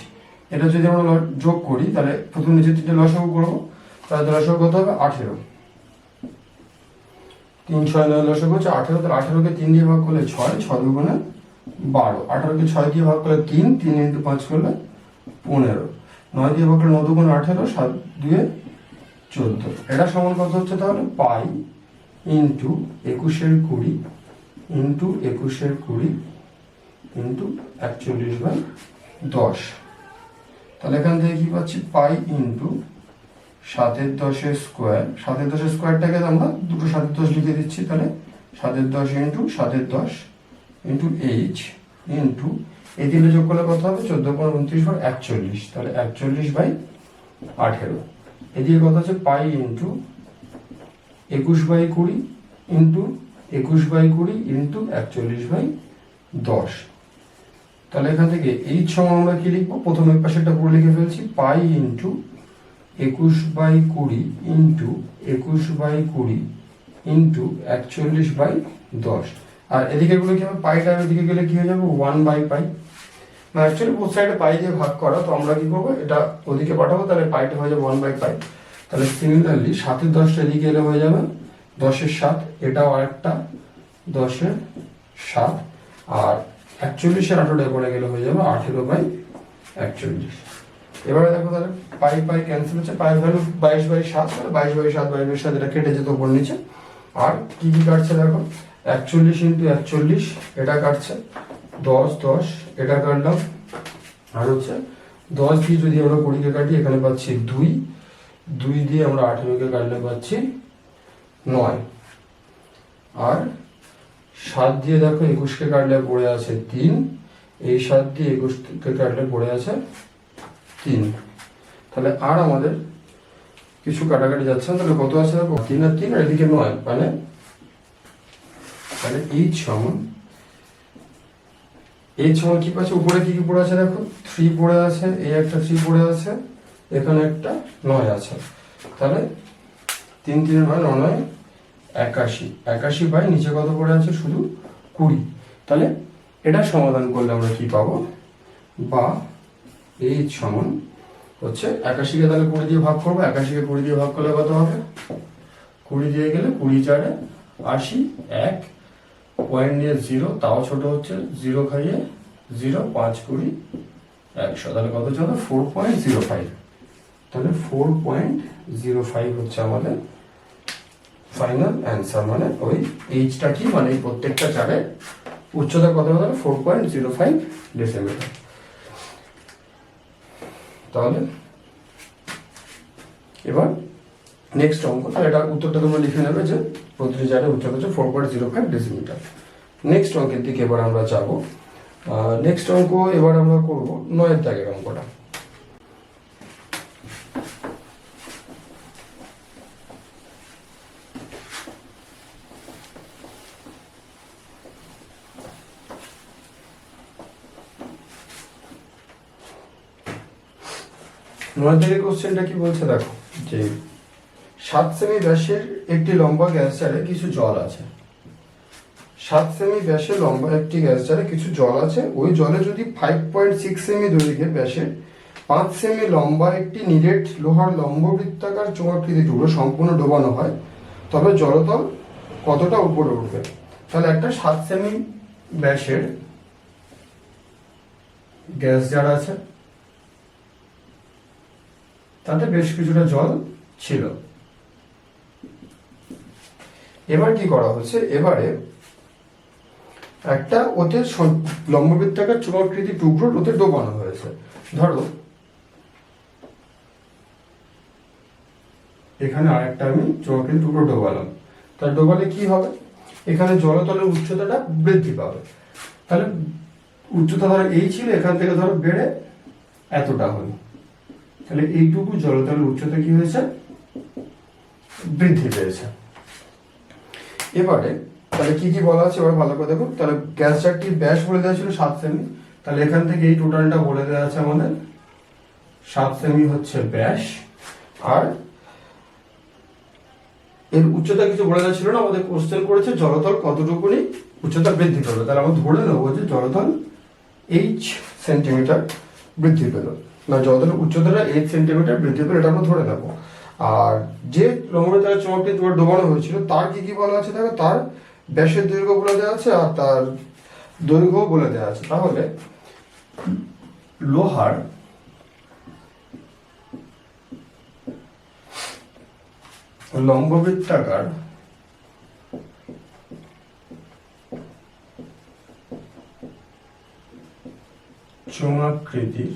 এটা যদি আমরা যোগ করি তাহলে প্রথম নিচে 3টে লসাগু করবো, তাহলে লসাগু কত হবে 18, 3 6 9 লসাগু হচ্ছে 18, তাহলে 18কে 3 দিয়ে ভাগ করলে 6, 6 দুগুণে 12, 18কে 6 দিয়ে ভাগ করলে 3, 3 ইন্টু 5 করলে 15, 9 দিয়ে ভাগ করলে 9 দুগুণে 18, 7 2 14। এটা সমান কত হচ্ছে তাহলে পাই ইন্টু 21/20 ইন্টু 21/20 ইন্টু 41/10। তাহলে এখান থেকে কি পাচ্ছি পাই ইন্টু 7/10 7/10 আমরা দুটো 7/10 লিখে দিচ্ছি, তাহলে 7/10 ইন্টু 7/10 ইন্টু h ইন্টু এই তিনটে যোগ করলে কত হবে 14/29/41, তাহলে 41/18। এদিকে কত আছে পাই ইন্টু 21/20 ইন্টু 21/20 ইন্টু 41/10। তাহলে এখান থেকে এইচ সমান আমরা কি লিখবো, প্রথম এই পাশেরটা পুরো লিখে ফেলছি, পাই ইন্টু 21/20 ইন্টু 21/20 ইন্টু 41/10। আর এদিকে গুলো কি হবে, পাইটা এদিকে গেলে কি হয়ে যাবে 1/পাই, মানে অ্যাকচুয়ালি বোথ সাইডে পাই দিয়ে ভাগ করা, তো আমরা কি করবো এটা ওদিকে পাঠাবো, তাহলে পাইটা হয়ে যাবে 1/পাই। তাহলে সিমিলারলি 7/10 এদিকে এলে হয়ে যাবে 10/7, এটাও আরেকটা 10/7, আর 41/18 পরে গেলে হয়ে যাবে 18/41। এবারে দেখো তাহলে পাই পাই ক্যান্সেল হচ্ছে, পাইয়ের ভ্যালু 22/7, তাহলে 22/7 22/7 এটা কেটে যেত উপর নিচে। আর কি কি কাটছে দেখো 41 ইন্টু 41 এটা কাটছে, 10 10 এটা কাটলাম, আর হচ্ছে 10 দিয়ে যদি আমরা 20কে কাটি এখানে পাচ্ছি 2, 2 দিয়ে আমরা 18কে কাটলে পাচ্ছি 9, আর 7 দিয়ে দেখো 21কে কাটলে পড়ে আছে 3, এই 7 দিয়ে 21কে কাটলে পড়ে আছে 3। তাহলে আর আমাদের কিছু কাটাকাটি যাচ্ছে না, তাহলে কত আছে দেখো 3 আর 3, আর এদিকে 9, মানে এইচ সমান কি পাচ্ছে, উপরে কি কি পড়ে আছে দেখো 3 পড়ে আছে, এই একটা 3 পড়ে আছে, এখানে একটা 9 আছে, তাহলে 3 3 9 9 81, 81 বাই নিচে কত পড়ে আছে শুধু 20। তাহলে এটা সমাধান করলে আমরা কি পাবো, বা এইচ সমান হচ্ছে 81কে তাহলে 20 দিয়ে ভাগ করবো, 81কে 20 দিয়ে ভাগ করলে কত হবে 20 দিয়ে গেলে 20 4 80, 1 পয়েন্ট নিয়ে 0, তাও ছোট হচ্ছে 0 খাইয়ে 0, 5 20 100, তাহলে কত হচ্ছে 4.05। তাহলে 4.05 হচ্ছে আমাদের ফাইনাল অ্যান্সার, মানে ওই এইচটা কি, মানে এই প্রত্যেকটা চারে উচ্চতা কত হবে? 4.05 ডেসিমিটার। তাহলে এবার নেক্সট অঙ্ক, তাহলে এটা উত্তরটা তোমরা লিখে নেবে যে প্রতিটি চারে উচ্চতা হচ্ছে 4.05 ডেসিমিটার। নেক্সট অঙ্কের দিকে এবার আমরা যাব। নেক্সট অঙ্ক এবার আমরা করব 9 দাগের অঙ্কটা। নয় থেকে কোশ্চেনটা কি বলছে দেখো, যে 7 সেমি ব্যাসের একটি লম্বা গ্যাস জারে কিছু জল আছে। 7 সেমি ব্যাসের লম্বা একটি গ্যাস জারে কিছু জল আছে। ওই জলে যদি 5.6 সেমি দৈর্ঘ্যের ব্যাসের 5 সেমি লম্বা একটি নিরেট লোহার লম্ববৃত্তাকার চোঙাকৃতি টুকরো সম্পূর্ণ ডোবানো হয়, তবে জলতল কতটা উপরে উঠবে? তাহলে একটা 7 সেমি ব্যাসের গ্যাস জার আছে, তাতে বেশ কিছুটা জল ছিল। এবার কি করা হচ্ছে, এবারে একটা ওতে লম্ববৃত্তাকার চোঙাকৃতি টুকরো ওতে ডোবানো হয়েছে। ধরো এখানে আরেকটা আমি চোঙাকৃতি টুকরো ডোবালাম, তাহলে ডোবালে কি হবে? এখানে জলতলের উচ্চতাটা বৃদ্ধি পাবে। তাহলে উচ্চতা ধরো এই ছিল, এখান থেকে ধরো বেড়ে এতটা হলো, তাহলে এইটুকু জলতলের উচ্চতা কি হয়েছে? বৃদ্ধি পেয়েছে। এবারে তাহলে কি কি বলা আছে এবার ভালো করে দেখো। তাহলে গ্যাস জারটির ব্যাস বলে দেওয়া ছিল 7 সেমি, তাহলে এখান থেকে এই টোটালটা বলে দেওয়া আছে আমাদের 7 সেমি হচ্ছে ব্যাস। আর এর উচ্চতা কিছু বলে দেওয়া ছিল না, আমাদের কোশ্চেন করেছে জলতল কতটুকুনি উচ্চতা বৃদ্ধি পেল। তাহলে আমরা ধরে নেবো যে জলতল h সেন্টিমিটার বৃদ্ধি পেল, না জলতলের উচ্চতাটা 8 সেন্টিমিটার বৃদ্ধি পেল, এটা আমরা ধরে নেবো। আর যে লম্ববৃত্তাকার চোঙাকৃতি টুকরো ডোবানো হয়েছিল তার কি কি বলা আছে দেখো, তার ব্যাসের দৈর্ঘ্য বলে দেওয়া আছে আর তার দৈর্ঘ্য বলে দেওয়া আছে। তাহলে লোহার লম্ববৃত্তাকার চোঙাকৃতির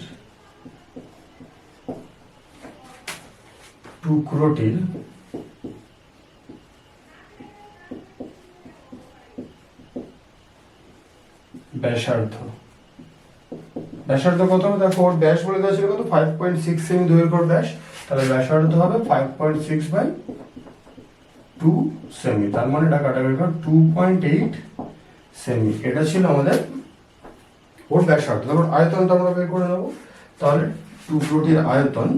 টুকরোটির ব্যাসার্ধ কত হবে দেখো, ওর ব্যাস বলে দেওয়া ছিল কত? 5.6 সেমি দৈর্ঘ্যের ব্যাস, তাহলে ব্যাসার্ধ হবে 5.6/2 সেমি, তার মানে এটা কাটাকাটি 2.8 সেমি। এটা ছিল আমাদের ওর ব্যাসার্ধ। তারপর আয়তনটা আমরা বের করে নেবো। তাহলে টুকরোটির আয়তন,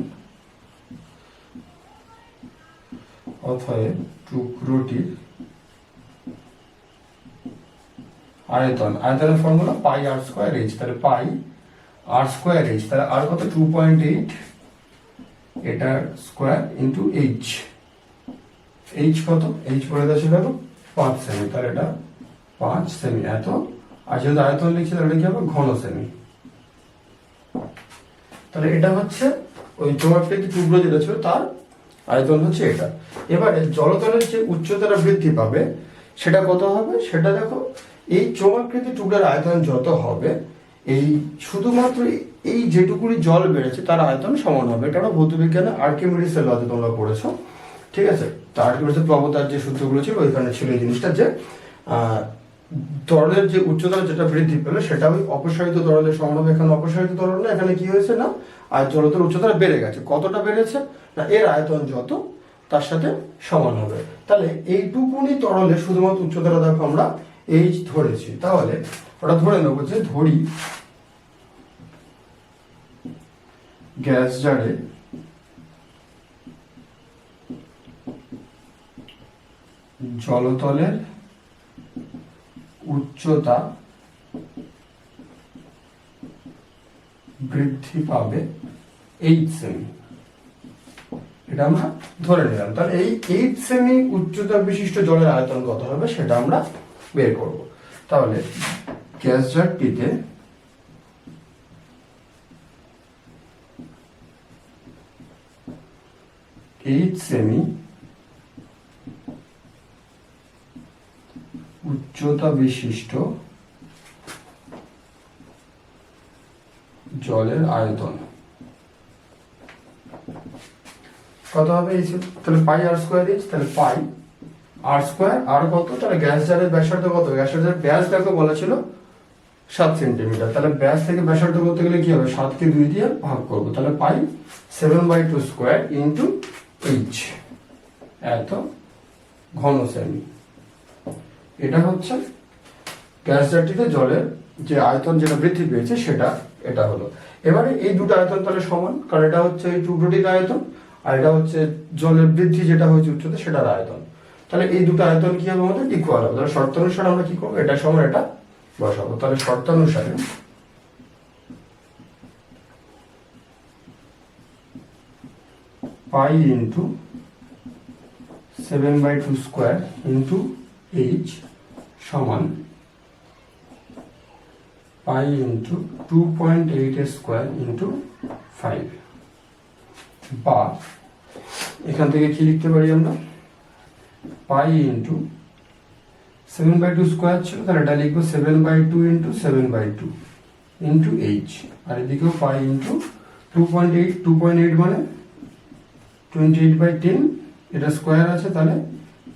অতএব টুকরোটির আয়তনের ফর্মুলা পাই আর স্কোয়ার এইচ। তাহলে পাই আর স্কোয়ার এইচ, তাহলে আর কত? 2.8, এটার স্কোয়ার ইন্টু এইচ। এইচ কত? এইচ বলে দেওয়া ছিল 5 সেমি, তাহলে এটা 5 সেমি এত। আর যেহেতু আয়তন লিখছি তাহলে এটা কি হবে? ঘন সেমি। তাহলে এটা হচ্ছে ওই চোঙাকৃতি টুকরো যেটা ছিল তার আয়তন হচ্ছে এটা। এবারে জলতলের যে উচ্চতাটা বৃদ্ধি পাবে সেটা কত হবে সেটা দেখো, এই চোঙাকৃতি টুকরার আয়তন যত হবে, এই শুধুমাত্র এই যেটুকুনি জল বেড়েছে তার আয়তন সমান হবে। এটা ভৌতবিজ্ঞানে আর্কিমিডিসের লতে তোমরা পড়েছো, ঠিক আছে? তো আর্কিমিডিসের প্রবতার যে সূত্রগুলো ছিল ওইখানে ছিল এই জিনিসটা, যে তরলের যে উচ্চতা যেটা বৃদ্ধি পেলো সেটা ওই অপসারিত তরলের সমান হবে। এখানে অপসারিত তরল না, এখানে কি হয়েছে না, আর জলতলের উচ্চতা বেড়ে গেছে। কতটা বেড়েছে না, এর আয়তন যত তার সাথে সমান হবে। তাহলে এইটুকুনি তরলে শুধুমাত্র উচ্চতাটা দেখো আমরা এইচ ধরেছি, তাহলে ওটা ধরে নেবো যে ধরি গ্যাস জারে জলতলের উচ্চতা বৃদ্ধি পাবে 8 সেমি, এটা আমরা ধরে নিলাম। তাহলে এই 8 সেমি উচ্চতা বিশিষ্ট জলের আয়তন কত হবে সেটা আমরা বের করব। তাহলে গ্যাস জারটিতে সেমি উচ্চতা বিশিষ্ট জলের আয়তন কত হবে? তাহলে পাই আর স্কোয়ার এইচ, তাহলে পাই আর স্কোয়ার আর কত, তাহলে গ্যাস জারের ব্যাসার্ধ কত? গ্যাস জারের ব্যাস দেখো বলা ছিল 7 সেন্টিমিটার, তাহলে ব্যাস থেকে ব্যাসার্ধ করতে গেলে কি হবে? 7 কে 2 দিয়ে ভাগ করবো, তাহলে পাই 7/2 স্কোয়ার ইন্টু এইচ, এত ঘন সেমি। এটা হচ্ছে গ্যাস জারটিতে জলের যে আয়তন যেটা বৃদ্ধি পেয়েছে সেটা এটা হলো। এবারে এই দুটো আয়তন তাহলে সমান, কারণ এটা হচ্ছে এই টুকরোটির আয়তন আর এটা হচ্ছে জলের বৃদ্ধি যেটা হয়েছে উচ্চতা সেটার আয়তন। তাহলে এই দুটো আয়তন কি হবে? আমাদের ইকুয়াল হবে। তাহলে শর্তানুসারে আমরা কি করবো? এটা সমান এটা বসাবো। তাহলে শর্তানুসারে pi into 7/2 square into H সমান পাই ইন্টু 2.8 স্কোয়ার ইন্টু 5, বা এখান থেকে কি লিখতে পারি আমরা? পাই ইন্টু 7/2 স্কোয়ার ছিল, তাহলে এটা লিখবো 7/2 ইন্টু 7/2 ইন্টু এইচ, আর এদিকেও পাই ইন্টু 2.8 মানে 28/10, এটা স্কোয়ার আছে তাহলে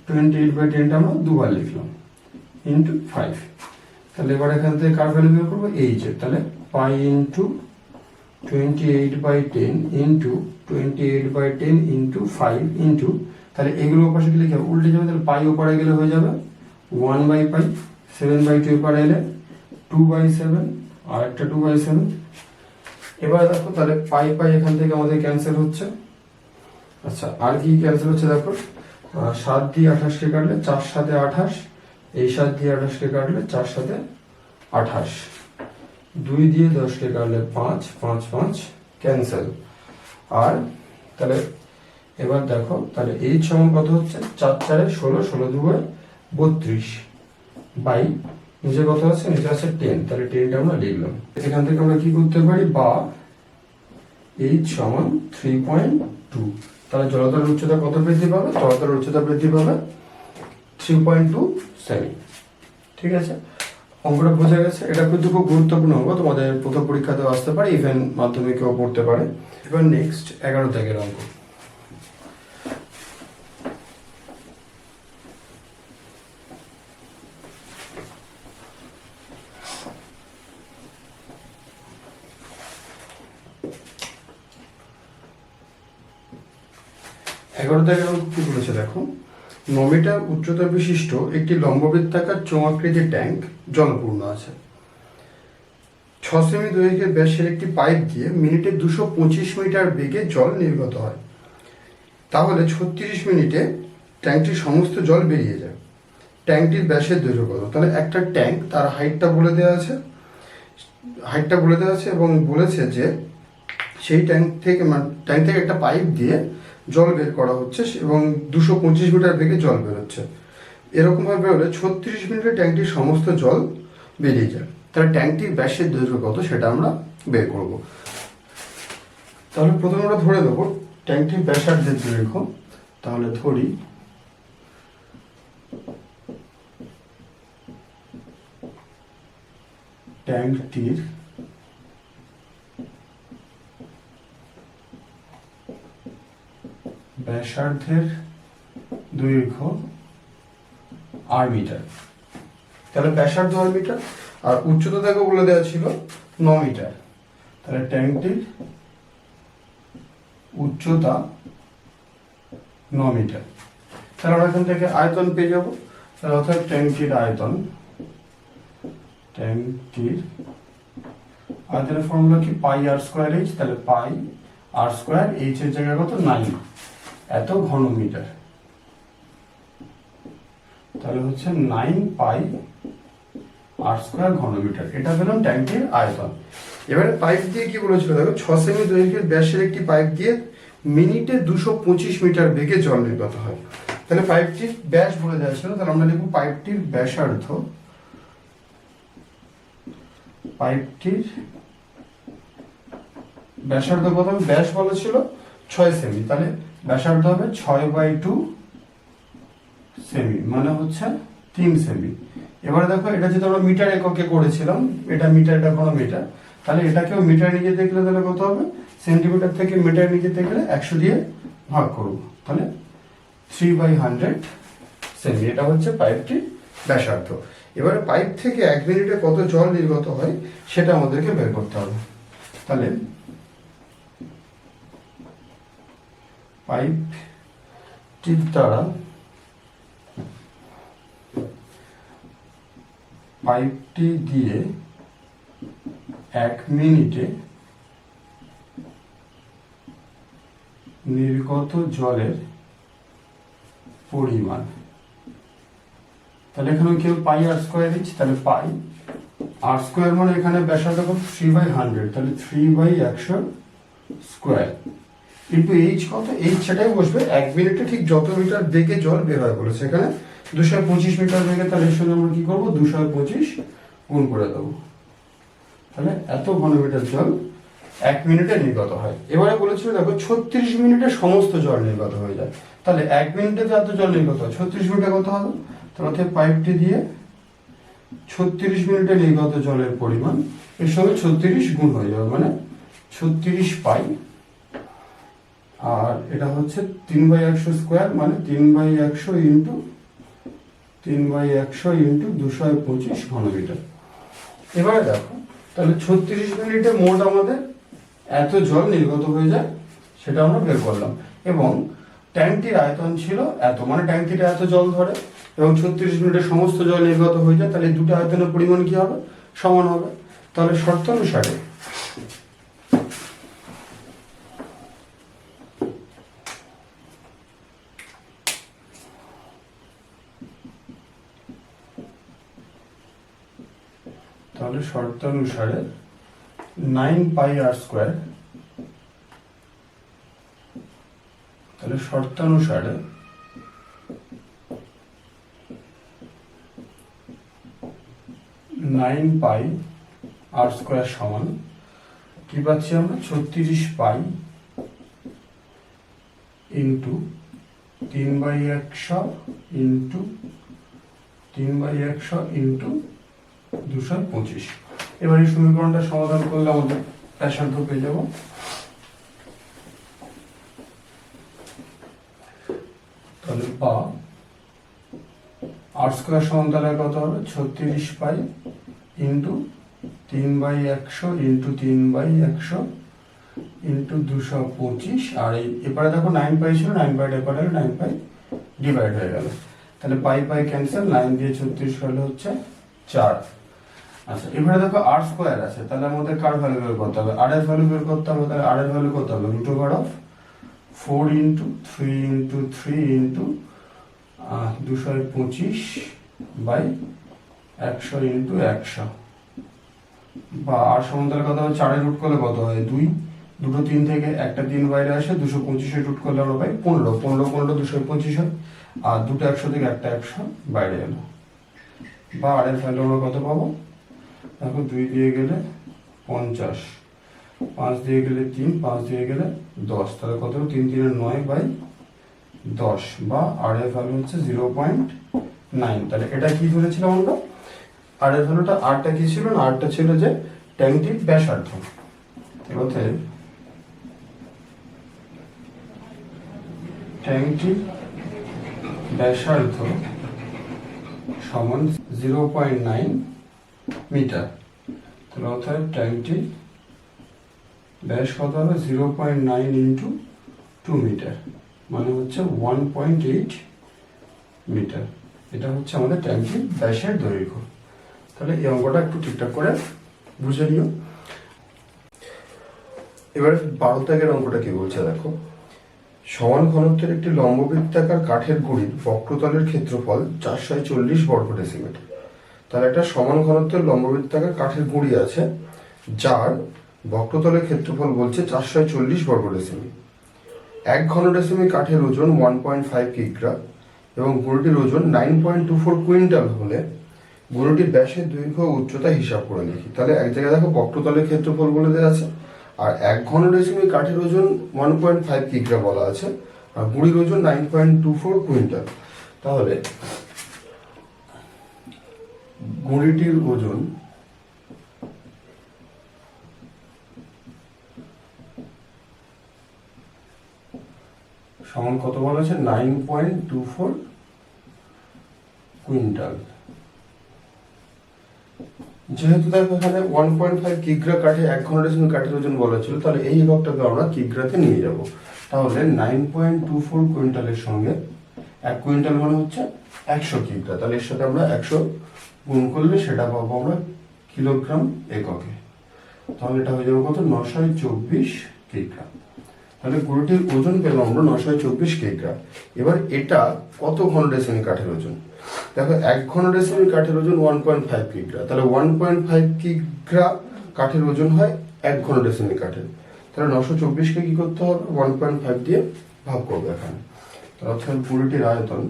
28/10টা আমরা দুবার লিখলাম ইন্টু 5। তাহলে এবার এখান থেকে কার ভ্যালু বের করবো? এইচ এর। তাহলে pi into 28/10 into 28/10 into 5 into, তাহলে এগুলো ওপাশে গেলে কি হবে? উল্টে যাবে, তাহলে পাই ওপারে গেলে হয়ে যাবে 1/পাই, 7/2 এপারে এলে 2/7 আর একটা 2/7। এবার দেখো তাহলে পাই পাই এখান থেকে আমাদের ক্যান্সেল হচ্ছে। আচ্ছা, আর কি ক্যান্সেল হচ্ছে দেখো? 7 দিয়ে 28 কে কাটলে 4 7 28, এই 7 দিয়ে 28 কে কাটলে 4 7 28, 2 দিয়ে 10 কে কাটলে 5 5 5 ক্যান্সেল। আর তাহলে এবার দেখো তাহলে এই সমান কত হচ্ছে? 4 4 16, 16 2 32 বাই নিচে কত আছে? নিচে আছে 10, তাহলে 10টা আমরা লিখলাম। এখান থেকে আমরা কি করতে পারি? বা এইচ সমান 3.2, তাহলে জলতলের উচ্চতা কত বৃদ্ধি পাবে? জলতলের উচ্চতা বৃদ্ধি পাবে 3.2 সেমি। ঠিক আছে, অঙ্কটা বোঝা গেছে। এটা কিন্তু খুব গুরুত্বপূর্ণ অঙ্ক, তোমাদের প্রথম পরীক্ষাতেও আসতে পারে, ইভেন মাধ্যমিকেও পড়তে পারে। এবার নেক্সট 11 দাগের অঙ্ক। কি বলেছে দেখো? 9 মিটার উচ্চতা বিশিষ্ট একটি লম্ববৃত্তাকার চোঙাকৃতির ট্যাঙ্ক জলপূর্ণ আছে। 6 সেমি দৈর্ঘ্যের ব্যাসের একটি পাইপ দিয়ে মিনিটে 225 মিটার বেগে জল নির্গত হয়। তাহলে 36 মিনিটে ট্যাঙ্কটির সমস্ত জল বেরিয়ে যায়। ট্যাঙ্কটির ব্যাসের দৈর্ঘ্য কত? তাহলে একটা ট্যাঙ্ক, তার হাইটটা বলে দেওয়া আছে এবং বলেছে যে সেই ট্যাঙ্ক থেকে একটা পাইপ দিয়ে জল বের করা হচ্ছে এবং 225 মিটার বেগে জল বেরোচ্ছে। এরকমভাবে বেরোলে 36 মিনিটে ট্যাঙ্কটির সমস্ত জল বেরিয়ে যায়। তাহলে ট্যাঙ্কটির ব্যাসের দৈর্ঘ্য কত সেটা আমরা বের করব। তাহলে প্রথমে আমরা ধরে দেবো ট্যাঙ্কটির ব্যাসার্ধের দৈর্ঘ্য। তাহলে ধরি ট্যাঙ্কটির ব্যাসার্ধের দৈর্ঘ্য আর মিটার। তাহলে ব্যাসার্ধ আর মিটার, আর উচ্চতা দেখো বলে দেওয়া ছিল 9 মিটার। তাহলে ট্যাঙ্কটির উচ্চতা 9 মিটার। তাহলে আমরা এখান থেকে আয়তন পেয়ে যাবো। তাহলে অর্থাৎ ট্যাঙ্কটির আয়তনের ফর্মুলা কি? পাই আর স্কোয়ার এইচ। তাহলে পাই আর স্কোয়ার এইচ এর জায়গায় কত? 9, এত ঘন মিটার। তাহলে হচ্ছে 9 পাই আর স্কোয়ার ঘন মিটার। এটা পেলাম ট্যাঙ্কের আয়তন। এবারে পাইপ দিয়ে কি বলেছিল দেখো? 6 সেমি দৈর্ঘ্যের ব্যাসের একটি পাইপ দিয়ে মিনিটে 225 মিটার বেগে জল নির্গত হয়। তাহলে পাইপটির ব্যাস বলে দেওয়া ছিল, তাহলে আমরা লিখব পাইপটির ব্যাসার্ধ। কত? ব্যাস বলা ছিল 6 সেমি, তাহলে ব্যাসার্ধ হবে 6/2 সেমি, মানে হচ্ছে 3 সেমি। এবারে দেখো এটা যেহেতু আমরা মিটার এককে করেছিলাম, এটা মিটার, এটা কোনো মিটার, তাহলে এটাকেও মিটার নিয়ে যেতে গেলে তাহলে কত হবে, সেন্টিমিটার থেকে মিটার নিয়ে যেতে গেলে 100 দিয়ে ভাগ করব, তাহলে 3/100 সেমি। এটা হচ্ছে পাইপটি ব্যাসার্ধ। এবারে পাইপ থেকে 1 মিনিটে কত জল নির্গত হয় সেটা আমাদেরকে বের করতে হবে। তাহলে পাইপটির দ্বারা পাইপটি দিয়ে 1 মিনিটে নির্গত জলের পরিমাণ, তাহলে এখানে কেউ পাই আর স্কোয়ার দিচ্ছি, তাহলে পাই আর স্কোয়ার মানে এখানে ব্যাসার্ধ 3/100, তাহলে 3/100 স্কোয়ার ইন্টু এইচ কত, এইচ সেটাই বসবে 1 মিনিটে ঠিক যত মিটার বেগে জল বের হয় বলেছে, এখানে 225 মিটার বেগে, তাহলে এর সঙ্গে আমরা কি করবো 225 গুণ করে দেবো, তাহলে এত ঘনমিটার জল 1 মিনিটে নির্গত হয়। এবারে বলেছিল দেখো 36 মিনিটে সমস্ত জল নির্গত হয়ে যায়, তাহলে 1 মিনিটে তো এত জল নির্গত হয়, 36 মিনিটে কত হবে, তাহলে পাইপটি দিয়ে 36 মিনিটে নির্গত জলের পরিমাণ এর সঙ্গে 36 গুণ হয়ে যাবে, মানে 36 পাই, আর এটা হচ্ছে 3/100 স্কোয়ার, মানে 3/100 ইন্টু 225 ঘনমিটার। এবারে দেখো তাহলে 36 মিনিটে মোট আমাদের এত জল নির্গত হয়ে যায়, সেটা আমরা বের করলাম, এবং ট্যাঙ্কটির আয়তন ছিল এত, মানে ট্যাঙ্কটিতে এত জল ধরে এবং 36 মিনিটে সমস্ত জল নির্গত হয়ে যায়, তাহলে এই দুটো আয়তনের পরিমাণ কি হবে, সমান হবে। তাহলে শর্ত অনুসারে তাহলে শর্ত অনুসারে 9πr স্কোয়ার, তাহলে শর্ত অনুসারে 9πr স্কোয়ার সমান কি পাচ্ছি আমরা, 36 পাই ইন্টু 3/100 ইন্টু 225। এবার এই সমীকরণটা সমাধান করলে আমাদের ব্যাসার্ধ পেয়ে যাব। তাহলে বা আর স্কোয়ার সমান তাহলে কত হবে, 36 পাই ইন্টু 3/100 ইন্টু 3/100 ইন্টু 225, আর এই এবারে দেখো 9 পাই ছিল, 9 পাই এবারে 9 পাই ডিভাইড হয়ে গেল, তাহলে পাই পাই ক্যান্সেল, 9 দিয়ে 36 হলে হচ্ছে 4। আচ্ছা এবারে দেখো আর স্কোয়ার আছে, তাহলে আমাদের কার ভ্যালু বের করতে হবে, আর এর ভ্যালু বের করতে হবে, তাহলে আর এর ভ্যালু কত হবে, √4 ইন্টু 3 ইন্টু 3 ইন্টু 225/100 ইন্টু 100, বা আর সমান তাহলে কত হবে, 4 রুট করলে কত হয় 2, দুটো 3 থেকে একটা 3 বাইরে আসে, 225 রুট করলে আমরা পাই 15, 225 হয়, আর দুটো 100 থেকে একটা 100 বাইরে এলো, বা আর এর ভ্যালু আমরা কত পাবো, দেখো 2 দিয়ে গেলে 50, 5 দিয়ে গেলে 3, 5 দিয়ে গেলে 10, তাহলে কত 3 3 9/10, বা আর এর ভ্যালু হচ্ছে 0.9। তাহলে এটা কি ধরেছিলাম আমরা, আর এর ভ্যালুটা, আরটা কি ছিল না, আরটা ছিল যে ট্যাঙ্কটির ব্যাসার্ধ, অতএব ট্যাঙ্কটির ব্যাসার্ধ সমান 0.9 মিটার, তাহলে অর্থাৎ ট্যাঙ্কটির ব্যাস কত হবে, 0.9 ইন্টু 2 মিটার, মানে হচ্ছে 1.8 মিটার। এটা হচ্ছে আমাদের ট্যাঙ্কটির ব্যাসের দৈর্ঘ্য। তাহলে এই অঙ্কটা একটু ঠিকঠাক করে বুঝে নিও। এবার 12 দাগের অঙ্কটা কি বলছে দেখো, সমান ঘনত্বের একটি লম্ববৃত্তাকার কাঠের গুঁড়ির বক্রতলের ক্ষেত্রফল 440 বর্গ ডেসিমিটার। তাহলে একটা সমান ঘনত্বের লম্ববৃত্তাকার কাঠের গুঁড়ি আছে, যার বক্রতলের ক্ষেত্রফল বলছে 440 বর্গ ডেসিমি। 1 ঘন ডেসিমি কাঠের ওজন 1.5 কিগ্রা এবং গুঁড়িটির ওজন 9.24 কুইন্টাল হলে গুঁড়িটির ব্যাসের দৈর্ঘ্য ও উচ্চতা হিসাব করে লিখি। তাহলে এক জায়গায় দেখো বক্রতলের ক্ষেত্রফল বলে দেওয়া আছে, আর 1 ঘন ডেসিমি কাঠের ওজন 1.5 কিগ্রা বলা আছে, আর গুঁড়ির ওজন 9.24 কুইন্টাল। তাহলে ঘুড়িটির ওজন সমান কত বলা আছে? 9.24 কুইন্টাল। যেহেতু দেখো এখানে 1.5 কিগ্রা কাঠে 1 ঘন কাঠের ওজন বলা ছিল, তাহলে এই এককটাকে আমরা কিগ্রাতে নিয়ে যাব। তাহলে 9.24 কুইন্টালের সঙ্গে 1 কুইন্টাল মানে হচ্ছে 100 কিগ্রা, তাহলে এর সাথে আমরা 100 গুণ করলে সেটা পাবো আমরা কিলোগ্রাম এককে। তাহলে এটা হয়ে যাবে কত? 924 কিগ্রা। তাহলে গুঁড়োটির ওজন পেলাম আমরা 924 কিগ্রা। এবার এটা কত ঘন ডেসিমি কাঠের ওজন? দেখো 1 ঘন ডেসিমি কাঠের ওজন 1.5 কিগ্রা, তাহলে 1.5 কিগ্রা কাঠের ওজন হয় 1 ঘন ডেসিমি কাঠের। তাহলে 924কে কি করতে হবে? 1.5 দিয়ে ভাগ করবো এখানে। অর্থাৎ গুঁড়োটির আয়তন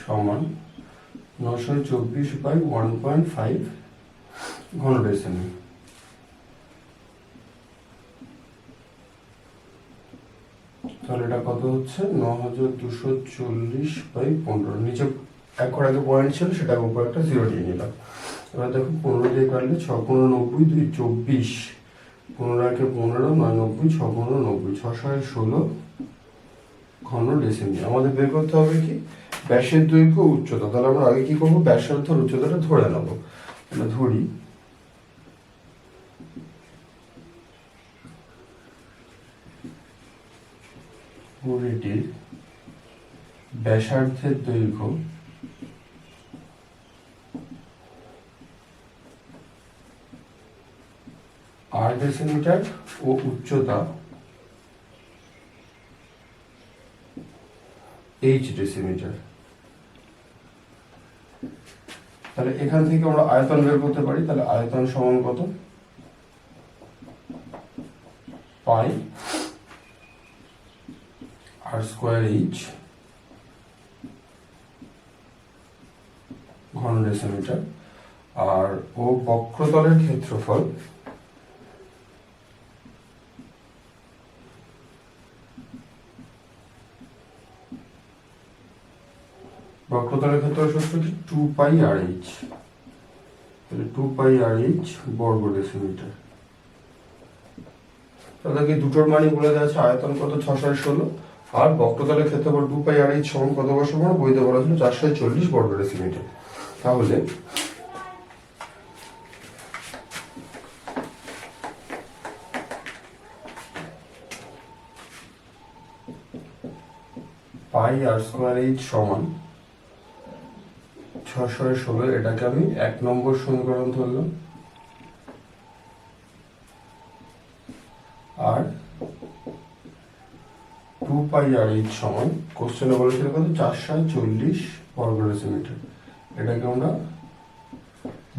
সমান 924/1.5 ঘন ডেসিমি। তাহলে এটা কত হচ্ছে? 9240/15। নিচে 1 ঘর আগে পয়েন্ট ছিল, সেটা উপর একটা 0 দিয়ে নিলাম। এবার দেখো 15 দিয়ে কাটলে 6 15 90 2 24, 15 একে 15, 9 90, 6 15 90, 6 6 16 ঘন ডেসিমি। আমাদের বের করতে হবে কি? ব্যাসের দৈর্ঘ্য উচ্চতা। তাহলে আমরা আগে কি করবো? ব্যাসার্ধর উচ্চতাটা ধরে নেবো। তাহলে ধরি ঘুড়িটির ব্যাসার্ধের দৈর্ঘ্য r ডেসিমিটার ও উচ্চতা h ডেসিমিটার। তাহলে এখান থেকে আমরা আয়তন বের করতে পারি। তাহলে আয়তন সমান কত? পাই r স্কয়ার h ঘন ডেসিমিটার। আর ও বক্রতলের ক্ষেত্রফল বক্রতলের ক্ষেত্রফল সূত্র কি? 2πRh। তাহলে 2πRh বর্গ ডেসিমিটার। তাহলে কি দুটোর মানই বলে দেওয়া আছে। আয়তন কত? 6 6 16, আর বক্রতলের ক্ষেত্রফল 2πRh সমান কত বসাবো? বইতে বলা ছিল 440 বর্গ ডেসিমিটার। তাহলে পাই r স্কয়ার h সমান 6 6 16। এটাকে আমি 1 নম্বর সমীকরণ ধরলাম। আর 2πRh সমান কোশ্চেনে বলেছিল কত? 440 বর্গ ডেসিমিটার। এটাকে আমরা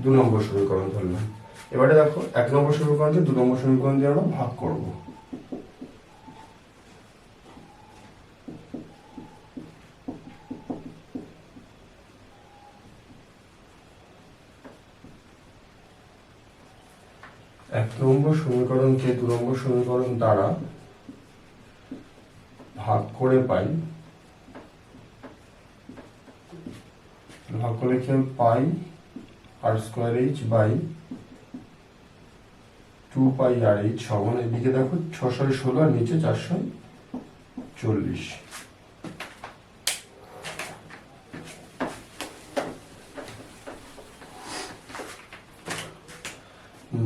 2 নম্বর সমীকরণ ধরলাম। এবারে দেখো 1 নম্বর সমীকরণকে 2 নম্বর সমীকরণ দিয়ে আমরা ভাগ করব। এক নম্বর সমীকরণকে 2 নম্বর সমীকরণ দ্বারা ভাগ করে পাই, ভাগ করে লিখে পাই r square h by 2πRh সমান, এদিকে দেখো 6 6 16 আর নিচে 440।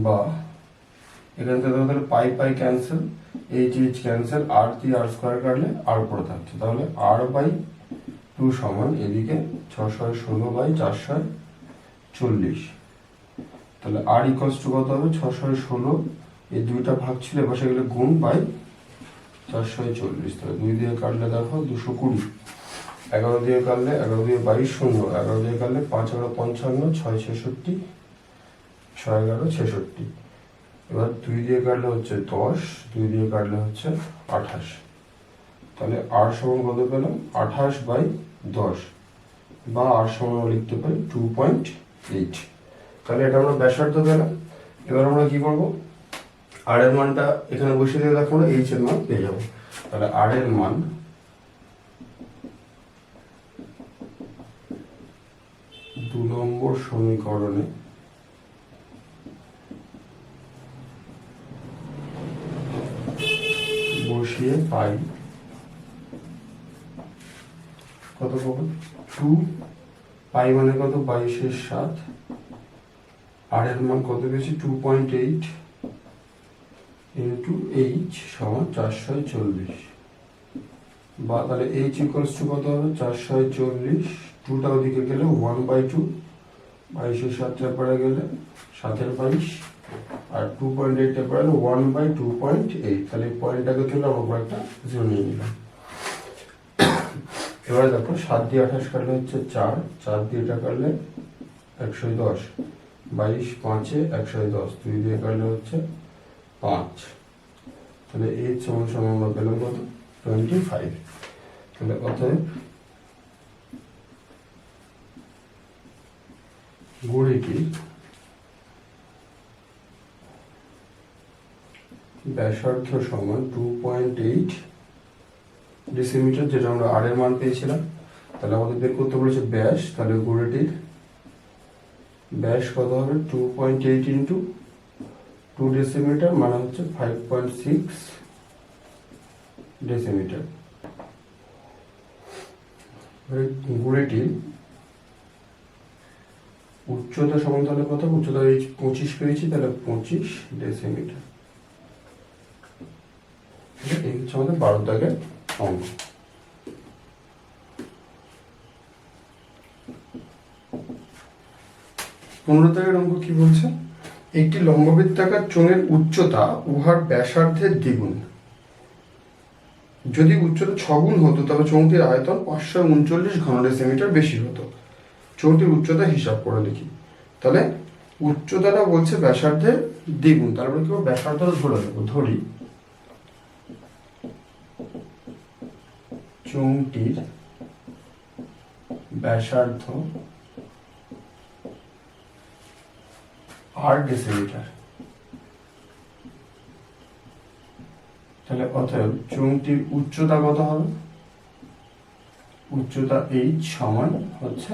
বা এখান থেকে তাহলে pi pi cancel, H H cancel, R দিয়ে আর স্কয়ার কাটলে আর পড়ে থাকছে। তাহলে r/2 সমান এদিকে 6 6 16 বাই 440। তাহলে r ইকুয়ালস টু কত হবে? 6 6 16, এই দুইটা ভাগ ছিল বসে গেলে গুণ বাই 440। তাহলে 2 দিয়ে কাটলে দেখো 220, 11 দিয়ে কাটলে 11 দিয়ে 22 0, 11 দিয়ে কাটলে 5 11 55, 6 66, 6 11 66। এবার 2 দিয়ে কাটলে হচ্ছে 10, 2 দিয়ে কাটলে হচ্ছে 28। তাহলে r সমান কত পেলাম? 28/10, বা r সমান লিখতে পারি 2.8। তাহলে এটা আমরা ব্যাসার্ধ পেলাম। এবার আমরা কি করব? আর এর মানটা এখানে বসিয়ে দিয়ে দেখো আমরা এইচ এর মান পেয়ে যাবো। তাহলে আর এর মান দু নম্বর সমীকরণে বসিয়ে পাই কত পাবো, 2 পাই মানে কত 22/7, আর এর মান কত পেয়েছি 2.8 ইন্টু এইচ সমান 440, বা তাহলে এইচ ইকুয়ালস টু কত হবে 440, 2টা ওদিকে গেলে 1/2, 22/7 পরে গেলে 7/22, আর 2.8 পরে গেলে 1/2.8, তাহলে এই পয়েন্টটাকে তুলে আমরা একটা জিরো নিয়ে নিলাম। এবারে দেখো 7 দিয়ে 28 কাটলে হচ্ছে 4, 4 দিয়ে এটা কাটলে 110, 22 5-এ 110, 2 দিয়ে কাটলে হচ্ছে 5, তাহলে এই সমান আমরা পেলাম কত 25। তাহলে অতএব ঘড়িটির ব্যাসার্ধ সমান 2.8 ডেসিমিটার, যেটা আমরা আর এর মান পেয়েছিলাম। তাহলে আমাদের বের করতে বলেছে ব্যাস, তাহলে ঘড়িটির ব্যাস কত হবে 2.8 ইন্টু 2 ডেসিমিটার মানে হচ্ছে 5.6 ডেসিমিটার। ঘড়িটির উচ্চতা সমান তাহলে কত, উচ্চতা 25 পেয়েছি, তাহলে 25 ডেসিমিটার। এই হচ্ছে আমাদের 12 দাগের অঙ্ক। 15 দাগের অঙ্ক কি বলছে, একটি লম্ববৃত্তাকার চোঙের উচ্চতা উহার ব্যাসার্ধের দ্বিগুণ। যদি উচ্চতা 6 গুণ হতো তবে চোঙটির আয়তন 539 ঘন ডেসিমিটার বেশি হতো। চোঙটির উচ্চতা হিসাব করে লিখি। তাহলে উচ্চতাটা বলছে ব্যাসার্ধের দ্বিগুণ, তারপরে কি ব্যাসার্ধটা ধরে দেবো, ধরি চোঙটির ব্যাসার্ধ 8 ডেসিমিটার। তাহলে অতএব চোঙটির উচ্চতা কত হবে, উচ্চতা h সমান হচ্ছে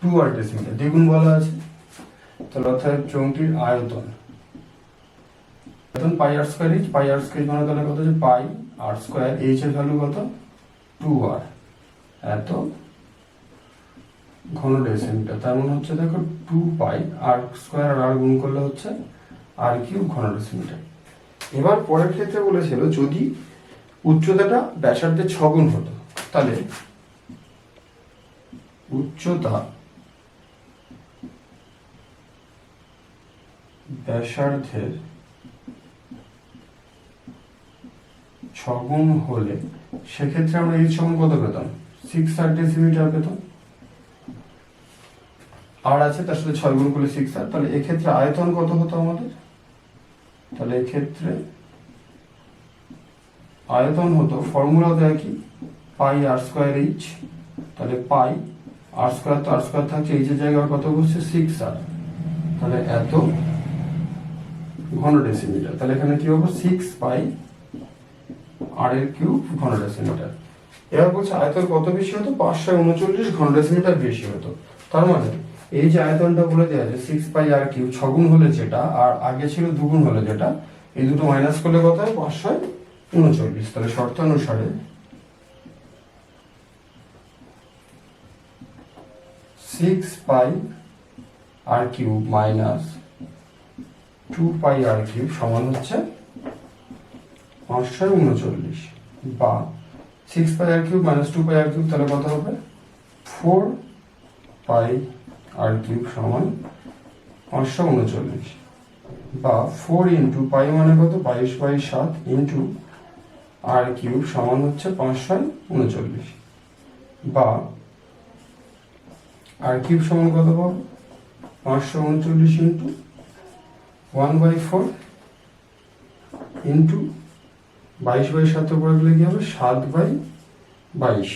2 ডেসিমিটার, দ্বিগুণ বলা আছে। তাহলে অতএব চোঙটির আয়তন পাই আর স্কয়ার এইচ, পাই আর স্কয়ার মানে তাহলে কত হচ্ছে পাই আর স্কয়ার, এইচ এর ভ্যালু কত 2r, এত ঘন ডেসিমিটার। তার মানে হচ্ছে দেখো 2 পাই আর স্কয়ার আর আর গুণ করলে হচ্ছে আর কিউব ঘন ডেসিমিটার। এবার পরের ক্ষেত্রে বলেছিল যদি উচ্চতাটা ব্যাসার্ধের 6 গুণ হতো, তাহলে উচ্চতা ব্যাসার্ধের 6 গুণ হলে সেক্ষেত্রে আমরা এইচ সমান কত পেতাম 6r ডেসিমিটার পেতাম। আর আছে তার সাথে 6 গুণ করলে 6r, তাহলে এক্ষেত্রে আয়তন কত হতো আমাদের, তাহলে এক্ষেত্রে আয়তন হতো ফর্মুলা দেয় কি পাই আর স্কয়ার এইচ, তাহলে পাই আর স্কয়ার তো আর স্কয়ার থাকছে, এইচ এর জায়গায় কত বসছে 6r, তাহলে এত ঘন ডেসিমিটার। তাহলে এখানে কি হবে 6 পাই আর এর কিউব ঘন ডেসিমিটার। এবার বলছে আয়তন কত বেশি হতো 539 ঘন ডেসিমিটার বেশি হতো। তার মানে এই যে আয়তনটা বলে দেওয়া আছে 6 পাই আর কিউব 6 গুণ হলে যেটা, আর আগে ছিল 2 গুণ হলে যেটা, এই দুটো মাইনাস করলে কত হয় 539। তাহলে শর্তানুসারে 6 পাই আর কিউব মাইনাস 2 পাই আর কিউব সমান হচ্ছে 539, বা 6 পাই আর কিউব মাইনাস 2 পাই আর কিউব তাহলে কত হবে 4 পাই আর কিউব সমান 539, বা 4 ইন্টু পাই মানে কত 22/7 ইন্টু আর কিউব সমান হচ্ছে 539, বা আর কিউব সমান কত পাবো 539 ইন্টু 1/4 ইন্টু 22/7 উপরে গেলে কি হবে 7/22।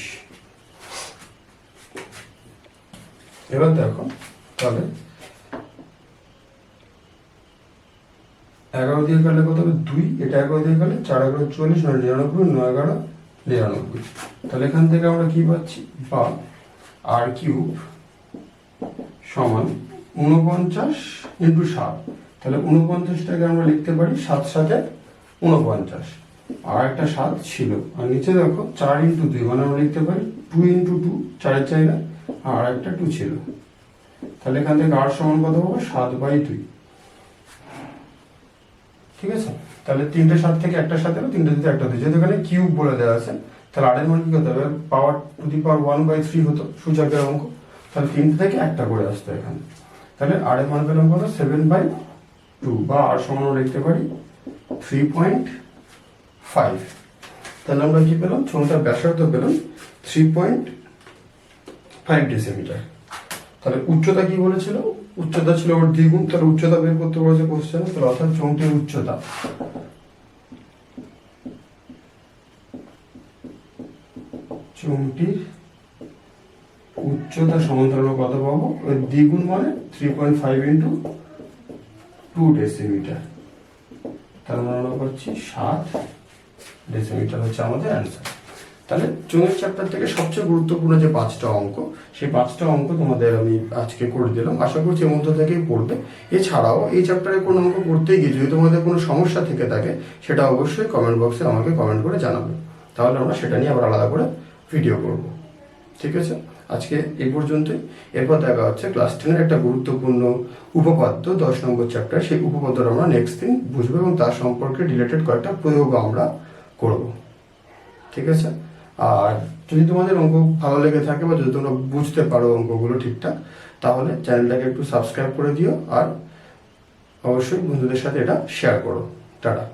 এবার দেখো তাহলে 11 দিয়ে কাটলে কত হবে 2, এটা 11 দিয়ে কাটলে 4 11 44, 9 99, 9 11 99। তাহলে এখান থেকে আমরা কি পাচ্ছি, বা আর কিউব সমান 49 ইন্টু 7। তাহলে 49টাকে আমরা লিখতে পারি 7 7 49, আর একটা 7 ছিল, আর নিচে দেখো 4 ইন্টু 2, মানে আমরা লিখতে পারি 2 ইন্টু 2, 4 চাই না, আর একটা 2 ছিল। তাহলে এখান থেকে আর সমান কত হবে 7/2। ঠিক আছে, তাহলে 3টে 7 থেকে একটা 7 এলো, 3টে থেকে একটা 2, যেহেতু এখানে কিউব বলে দেওয়া আছে, তাহলে আর এর মান কি হতে হবে, পাওয়ার টু দি পাওয়ার 1/3 হতো সূচকের অঙ্ক, তাহলে 3টে থেকে একটা করে আসতো এখানে। তাহলে আর এর মান পেলাম কত 7/2, বা আর সমান লিখতে পারি 3.5। তাহলে আমরা কি পেলাম, চোঙটার ব্যাসার্ধ পেলাম 3.5 ডেসিমিটার। তাহলে উচ্চতা কি বলেছিল, উচ্চতা ছিল ওর দ্বিগুণ, তাহলে উচ্চতা বের করতে বলেছে কোশ্চেন। তাহলে অর্থাৎ চোঙটির উচ্চতা সমান্তরাল কত পাবো, ওই দ্বিগুণ মানে 3.5 ইন্টু 2 ডেসিমিটার। তার মানে আমরা পাচ্ছি 7 ডেসিমিটার হচ্ছে আমাদের অ্যান্সার। তাহলে চোঙের চ্যাপ্টার থেকে সবচেয়ে গুরুত্বপূর্ণ যে 5টা অঙ্ক, সেই 5টা অঙ্ক তোমাদের আমি আজকে করে দিলাম। আশা করছি এর মধ্যে থেকেই পড়বে। এছাড়াও এই চ্যাপ্টারে কোনো অঙ্ক করতে গিয়ে যদি তোমাদের কোনো সমস্যা থেকে থাকে, সেটা অবশ্যই কমেন্ট বক্সে আমাকে কমেন্ট করে জানাবে, তাহলে আমরা সেটা নিয়ে আবার আলাদা করে ভিডিও করব। ঠিক আছে, আজকে এই পর্যন্তই। এরপর দেখা হচ্ছে ক্লাস 10-এর একটা গুরুত্বপূর্ণ উপপাদ্য 10 নম্বর চ্যাপ্টার। সেই উপপাদ্যটা আমরা নেক্সট দিন বুঝবো এবং তার সম্পর্কে রিলেটেড কয়েকটা প্রয়োগ আমরা করব। ঠিক আছে, আর যদি তোমাদের অঙ্ক ভালো লেগে থাকে বা যদি তোমরা বুঝতে পারো অঙ্কগুলো ঠিকঠাক, তাহলে চ্যানেলটাকে একটু সাবস্ক্রাইব করে দিও, আর অবশ্যই বন্ধুদের সাথে এটা শেয়ার করো। টাটা।